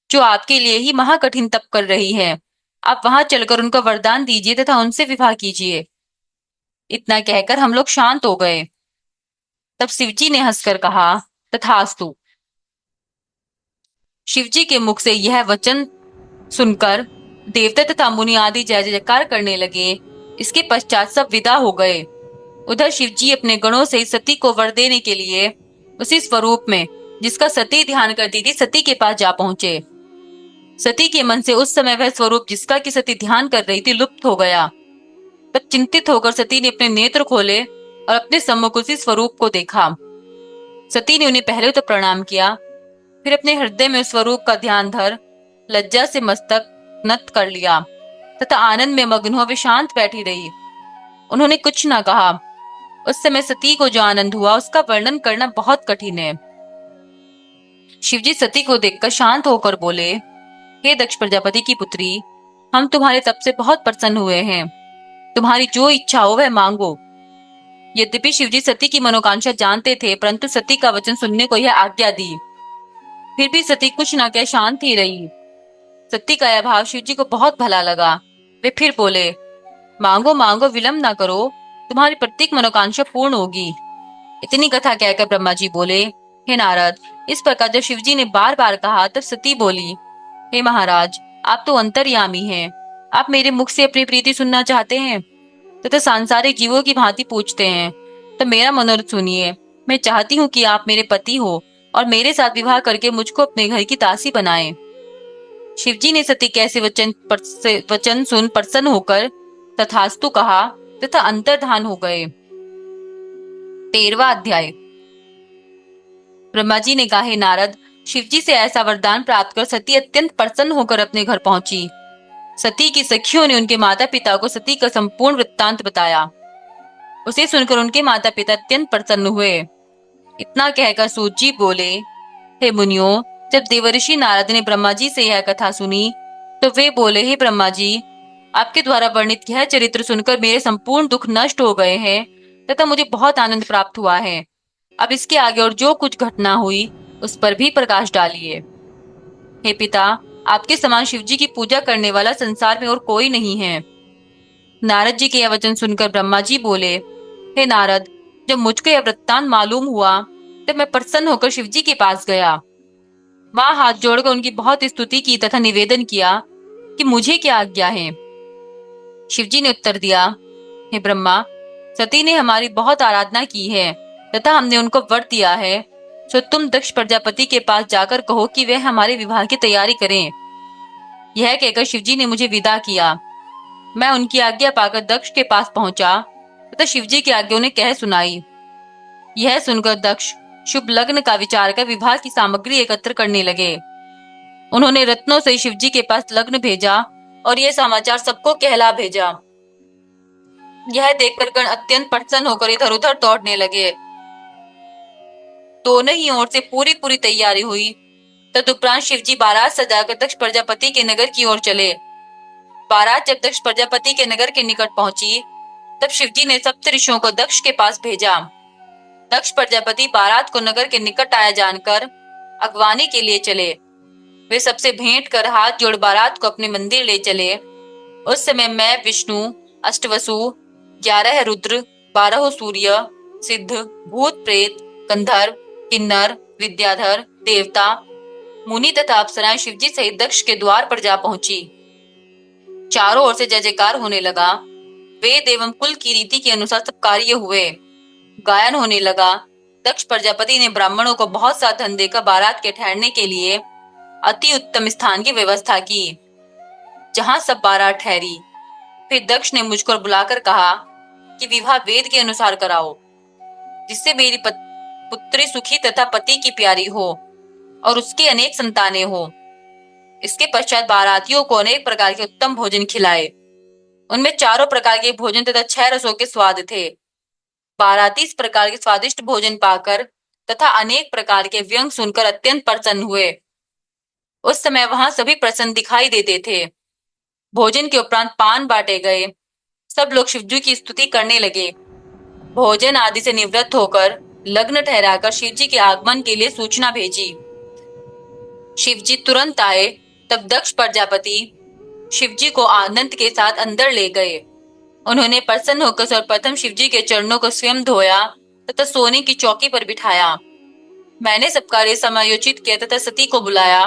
जो आपके लिए ही महाकठिन तप कर रही है। आप वहां चलकर उनको वरदान दीजिए तथा उनसे विवाह कीजिए। इतना कहकर हम लोग शांत हो गए। तब शिवजी ने हंसकर कहा, तथास्तु। शिवजी के मुख से यह वचन सुनकर देवता तथा मुनि आदि जय जयकार करने लगे। इसके पश्चात सब विदा हो गए। उधर शिवजी अपने गणों से सती को वर देने के लिए उसी स्वरूप में जिसका सती ध्यान करती थी सती के पास जा पहुंचे। सती के मन से उस समय वह स्वरूप जिसका की सती ध्यान कर रही थी लुप्त हो गया। तब चिंतित होकर सती ने अपने नेत्र खोले और अपने सम्मुख उसी स्वरूप को देखा। सती ने उन्हें पहले तो प्रणाम किया, फिर अपने हृदय में उस स्वरूप का ध्यान धर लज्जा से मस्तक नत कर लिया तथा आनंद में मग्न हो वे शांत बैठी रही। उन्होंने कुछ न कहा। उस समय सती को जो आनंद हुआ उसका वर्णन करना बहुत कठिन है। शिवजी सती को देखकर शांत होकर बोले, हे दक्ष प्रजापति की पुत्री, हम तुम्हारे तप से बहुत प्रसन्न हुए हैं। तुम्हारी जो इच्छा हो वह मांगो। यद्यपि शिवजी सती की मनोकांक्षा जानते थे, परंतु सती का वचन सुनने को यह आज्ञा दी। फिर भी सती कुछ न कह शांत ही रही। सती का यह भाव शिवजी को बहुत भला लगा। वे फिर बोले, मांगो मांगो, विलंब ना करो, तुम्हारी प्रत्येक मनोकांक्षा पूर्ण होगी। इतनी कथा कहकर ब्रह्मा जी बोले, हे नारद, इस प्रकार जब शिवजी ने बार बार कहा तब सती बोली, हे महाराज, आप तो अंतर्यामी हैं। आप मेरे मुख से अपनी प्रीति सुनना चाहते हैं तथा सांसारिक जीवों की भांति पूछते हैं, तो मेरा मनोरथ सुनिए। मैं चाहती हूँ कि आप मेरे पति हो और मेरे साथ विवाह करके मुझको अपने घर की दासी बनाएं। शिवजी ने सती के ऐसे वचन सुन प्रसन्न होकर तथास्तु कहा तथा अंतर्धान हो गए। 13वां अध्याय। ब्रह्मा जी ने कहा, हे नारद, शिवजी से ऐसा वरदान प्राप्त कर सती अत्यंत प्रसन्न होकर अपने घर पहुंची। सती की सखियों ने उनके माता पिता को सती का संपूर्ण वृत्तांत बताया। उसे सुनकर उनके माता पिता अत्यंत प्रसन्न हुए। इतना कहकर सूत जी बोले, हे मुनियों, जब देवर्षि नारद ने ब्रह्मा जी से यह कथा सुनी तो वे बोले, हे ब्रह्मा जी, आपके द्वारा वर्णित यह चरित्र सुनकर मेरे संपूर्ण दुख नष्ट हो गए हैं तथा मुझे बहुत आनंद प्राप्त हुआ है। अब इसके आगे और जो कुछ घटना हुई उस पर भी प्रकाश डालिए। हे पिता, आपके समान शिवजी की पूजा करने वाला संसार में और कोई नहीं है। नारद जी के यह वचन सुनकर ब्रह्मा जी बोले, हे नारद, जब मुझको यह वृत्तांत मालूम हुआ तब मैं प्रसन्न होकर शिवजी के पास गया। वहां हाथ जोड़कर उनकी बहुत स्तुति की तथा निवेदन किया कि मुझे क्या आज्ञा है। शिवजी ने उत्तर दिया, हे ब्रह्मा, सती ने हमारी बहुत आराधना की है तथा हमने उनको वर दिया है, सो तुम दक्ष प्रजापति के पास जाकर कहो कि वे हमारे विवाह की तैयारी करें। यह कहकर शिवजी ने मुझे विदा किया। मैं उनकी आज्ञा पाकर दक्ष के पास पहुंचा तथा शिवजी की आज्ञा उन्हें कह सुनाई। यह सुनकर दक्ष शुभ लग्न का विचार कर विवाह की सामग्री एकत्र करने लगे। उन्होंने रत्नों से शिवजी के पास लग्न भेजा और यह समाचार सबको कहला भेजा। यह देखकर गण अत्यंत प्रसन्न होकर इधर उधर दौड़ने लगे। दोनों ही ओर से पूरी पूरी तैयारी हुई। तदुपरांत शिवजी बारात सजाकर दक्ष प्रजापति के नगर की ओर चले। बारात जब दक्ष प्रजापति के नगर के निकट पहुंची तब शिवजी ने सप्त ऋषियों को दक्ष के पास भेजा। दक्ष प्रजापति बारात को नगर के निकट आया जानकर अगवानी के लिए चले। वे सबसे भेंट कर हाथ जोड़ बारात को अपने मंदिर ले चले। उस समय मैं, विष्णु, अष्टवसु, 11 रुद्र, 12 सूर्य, सिद्ध, भूत प्रेत, गंधर्व, किन्नर, विद्याधर, देवता, मुनि तथा अप्सराएं शिवजी सहित दक्ष के द्वार पर जा पहुंची। चारों ओर से जय जयकार होने लगा। वेद एवं कुल की रीति के अनुसार सब कार्य हुए। गायन होने लगा। दक्ष प्रजापति ने ब्राह्मणों को बहुत सा धन देकर बारात के ठहरने के लिए अति उत्तम स्थान की व्यवस्था की, जहां सब बारात ठहरी। फिर दक्ष ने मुझको बुलाकर कहा कि विवाह वेद के अनुसार कराओ, जिससे मेरी पुत्री सुखी तथा पति की प्यारी हो और उसकी अनेक संतानें हो। इसके पश्चात बारातियों को अनेक प्रकार के उत्तम भोजन खिलाए। उनमें 4 प्रकार के भोजन तथा 6 रसों के स्वाद थे। बाराती इस प्रकार के स्वादिष्ट भोजन पाकर तथा अनेक प्रकार के व्यंग सुनकर अत्यंत प्रसन्न हुए। उस समय वहां सभी प्रसन्न दिखाई देते थे। भोजन के उपरांत पान बांटे गए। सब लोग शिवजी की स्तुति करने लगे। भोजन आदि से निवृत्त होकर लग्न ठहराकर शिवजी के आगमन के लिए सूचना भेजी। शिवजी तुरंत आए। तब दक्ष प्रजापति शिवजी को आनंद के साथ अंदर ले गए। उन्होंने प्रसन्न होकर सर्वप्रथम शिवजी के चरणों को स्वयं धोया तथा सोने की चौकी पर बिठाया। मैंने सब कार्य समायोजित किया तथा सती को बुलाया।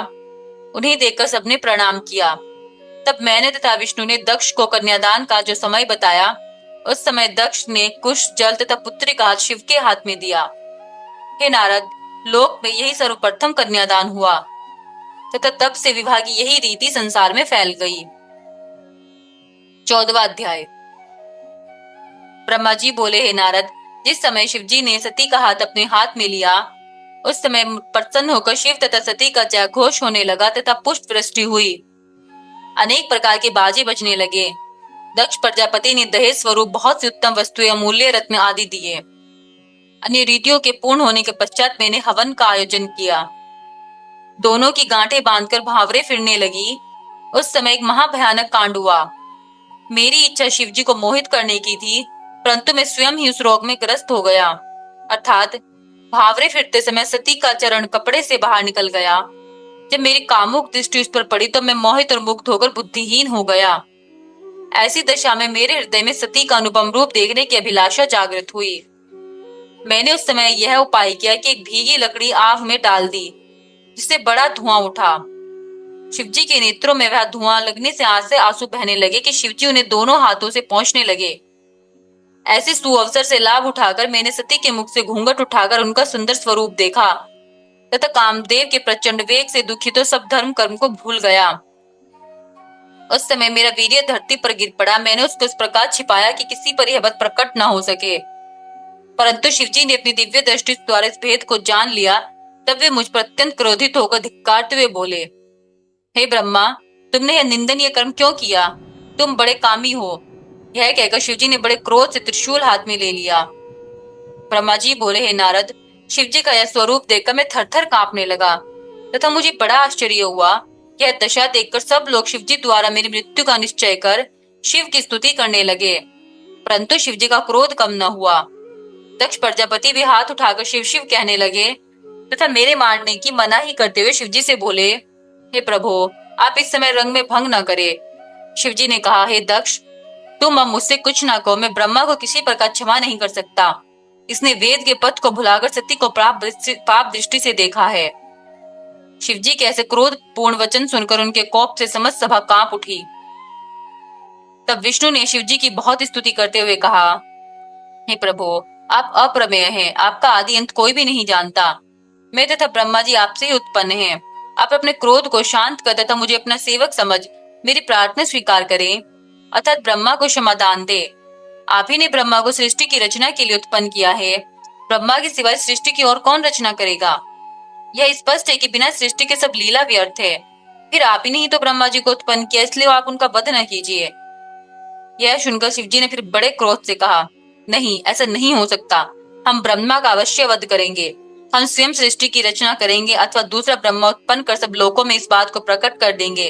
उन्हें देखकर सबने प्रणाम किया। तब मैंने तथा विष्णु ने दक्ष को कन्यादान का जो समय बताया उस समय दक्ष ने कुश जल तथा पुत्री का हाथ शिव के हाथ में दिया। हे नारद, लोक में यही सर्वप्रथम कन्यादान हुआ तथा तब से विवाह की यही रीति संसार में फैल गई। 14वां अध्याय। ब्रह्मा जी बोले, हे नारद, जिस समय शिव जी ने सती का हाथ अपने हाथ में लिया, उस समय प्रसन्न होकर शिव तथा सती का जय घोष होने लगा तथा पुष्प वृष्टि हुई। अनेक प्रकार के बाजे बजने लगे। दक्ष प्रजापति ने दहेज स्वरूप बहुत सी उत्तम वस्तुएं, अमूल्य रत्न आदि दिए। अन्य रीतियों के पूर्ण होने के पश्चात मैंने हवन का आयोजन किया। दोनों की गांठें बांधकर भावरे फिरने लगी। उस समय एक महाभयानक कांड हुआ। मेरी इच्छा शिव जी को मोहित करने की थी, परंतु मैं स्वयं ही उस रोग में ग्रस्त हो गया। अर्थात भावरे फिरते समय सती का चरण कपड़े से बाहर निकल गया। जब मेरी कामुक दृष्टि उस पर पड़ी तो मैं मोहित और मुग्ध होकर बुद्धिहीन हो गया। ऐसी दशा में मेरे हृदय में सती का अनुपम रूप देखने की अभिलाषा जागृत हुई। मैंने उस समय यह उपाय किया कि एक भीगी लकड़ी आग में डाल दी, जिससे बड़ा धुआं उठा। शिवजी के नेत्रों में वह धुआं लगने से आंख से आंसू बहने लगे कि शिवजी उन्हें दोनों हाथों से पोंछने लगे। ऐसे सुअवसर से लाभ उठाकर मैंने सती के मुख से घूंघट उठाकर उनका सुंदर स्वरूप देखा तथा कामदेव के प्रचंड वेग से दुखित तो सब धर्म कर्म को भूल गया। उस समय मेरा वीर्य धरती पर गिर पड़ा। मैंने उसको इस प्रकार छिपाया कि किसी पर यह बात प्रकट न हो सके, परंतु शिवजी ने अपनी दिव्य दृष्टि द्वारा इस भेद को जान लिया। तब वे मुझ पर अत्यंत क्रोधित होकर धिक्कारते हुए बोले, हे ब्रह्मा, तुमने यह निंदनीय कर्म क्यों किया? तुम बड़े कामी हो। यह कहकर शिवजी ने बड़े क्रोध से त्रिशूल हाथ में ले लिया। ब्रह्मा जी बोले, हे नारद, शिवजी का यह स्वरूप देखकर मैं थरथर कांपने लगा तथा मुझे बड़ा आश्चर्य हुआ। यह दशा देखकर सब लोग शिवजी द्वारा मेरी मृत्यु का निश्चय कर शिव की स्तुति करने लगे, परंतु शिवजी का क्रोध कम न हुआ। दक्ष प्रजापति भी हाथ उठाकर शिव शिव कहने लगे तथा मेरे मारने की मनाही करते हुए शिवजी से बोले, हे प्रभु, आप इस समय रंग में भंग न करे। शिवजी ने कहा, हे दक्ष, तुम अब मुझसे कुछ ना कहो। मैं ब्रह्मा को किसी प्रकार क्षमा नहीं कर सकता। इसने वेद के पथ को भुलाकर सती को पाप दृष्टि से देखा है। शिवजी के ऐसे क्रोध पूर्ण वचन सुनकर उनके कोप से समस्त सभा कांप उठी। तब विष्णु ने शिवजी की बहुत स्तुति करते हुए कहा, हे प्रभु, आप अप्रमेय हैं। आपका आदि अंत कोई भी नहीं जानता। मैं तथा ब्रह्मा जी आपसे ही उत्पन्न हैं। आप अपने क्रोध को शांत कर तथा मुझे अपना सेवक समझ मेरी प्रार्थना स्वीकार करें, अर्थात ब्रह्मा को क्षमादान दे। आप ही ने ब्रह्मा को सृष्टि की रचना के लिए उत्पन्न किया है। ब्रह्मा के सिवाय सृष्टि की और कौन रचना करेगा? यह स्पष्ट है कि बिना सृष्टि के सब लीला व्यर्थ है। फिर आप ही नहीं तो ब्रह्मा जी को उत्पन्न किया, इसलिए आप उनका वध न कीजिए। यह सुनकर शिवजी ने फिर बड़े क्रोध से कहा, नहीं, ऐसा नहीं हो सकता। हम ब्रह्मा का अवश्य वध करेंगे। हम स्वयं सृष्टि की रचना करेंगे अथवा दूसरा ब्रह्मा उत्पन्न कर सब लोकों में इस बात को प्रकट कर देंगे।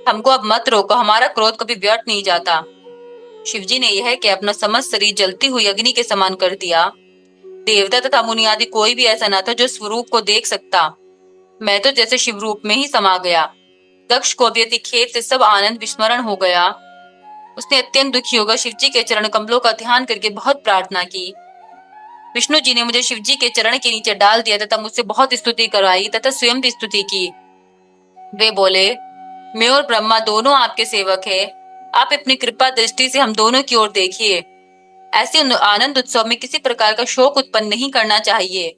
हमको अब मत रोको, हमारा क्रोध कभी व्यर्थ नहीं जाता। शिवजी ने यह कि अपना समस्त शरीर जलती हुई अग्नि के समान कर दिया। देवता तथा मुनि आदि कोई भी ऐसा न था जो स्वरूप को देख सकता। मैं तो जैसे शिव रूप में ही समा गया। दक्ष को भी अति खेद से सब आनंद विस्मरण हो गया। उसने अत्यंत दुखी होकर शिवजी के चरण कमलों का ध्यान करके बहुत प्रार्थना की। विष्णु जी ने मुझे शिवजी के चरण के नीचे डाल दिया तथा मुझसे बहुत स्तुति करवाई तथा स्वयं भी स्तुति की। वे बोले, मैं और ब्रह्मा दोनों आपके सेवक हैं। आप अपनी कृपा दृष्टि से हम दोनों की ओर देखिए। ऐसे आनंद उत्सव में किसी प्रकार का शोक उत्पन्न नहीं करना चाहिए।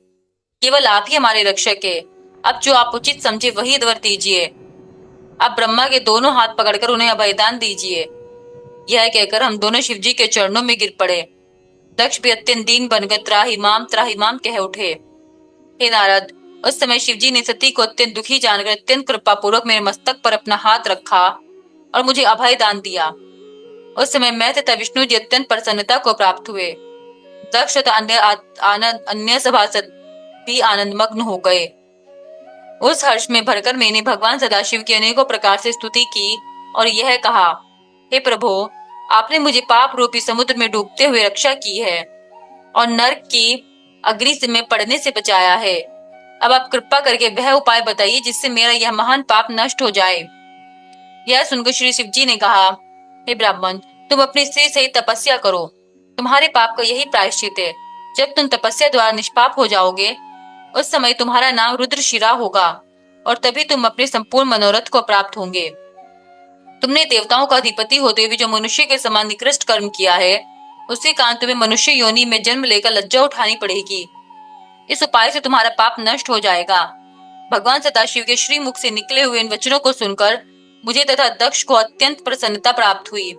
केवल आप ही हमारे रक्षक है। अब जो आप उचित समझे वही वर दीजिए। अब ब्रह्मा के दोनों हाथ पकड़कर उन्हें अभयदान दीजिए। यह कहकर हम दोनों शिवजी के चरणों में गिर पड़े। दक्ष भी अत्यंत दीन बनकर त्राहिमाम कह उठे। हे नारद, उस समय शिवजी ने सती को अत्यंत दुखी जानकर अत्यंत कृपा पूर्वक मेरे मस्तक पर अपना हाथ रखा और मुझे अभय दान दिया। उस समय मैं तथा विष्णु जी अत्यंत प्रसन्नता को प्राप्त हुए। दक्ष तथा अन्य सभासद भी आनंदमग्न हो गए। उस हर्ष में भरकर मैंने भगवान सदाशिव की अनेकों प्रकार से स्तुति की और यह कहा, हे प्रभु, आपने मुझे पाप रूपी समुद्र में डूबते हुए रक्षा की है और नरक की अग्नि से में पड़ने से बचाया है। अब आप कृपा करके वह उपाय बताइए जिससे मेरा यह महान पाप नष्ट हो जाए। यह सुनकर श्री शिवजी ने कहा, हे ब्राह्मण, तुम अपनी स्त्री सहित तपस्या करो। तुम्हारे पाप का यही प्रायश्चित है। जब तुम तपस्या द्वारा निष्पाप हो जाओगे, उस समय तुम्हारा नाम रुद्रशिरा होगा और तभी तुम अपने संपूर्ण मनोरथ को प्राप्त होंगे। तुमने देवताओं का अधिपति होते हुए जो मनुष्य के समान निकृष्ट कर्म किया है, उसी कारण तुम्हें मनुष्य योनि में जन्म लेकर लज्जा उठानी पड़ेगी। इस उपाय से तुम्हारा पाप नष्ट हो जाएगा। भगवान सदाशिव के श्रीमुख से निकले हुए इन वचनों को सुनकर मुझे तथा दक्ष को अत्यंत प्रसन्नता प्राप्त हुई।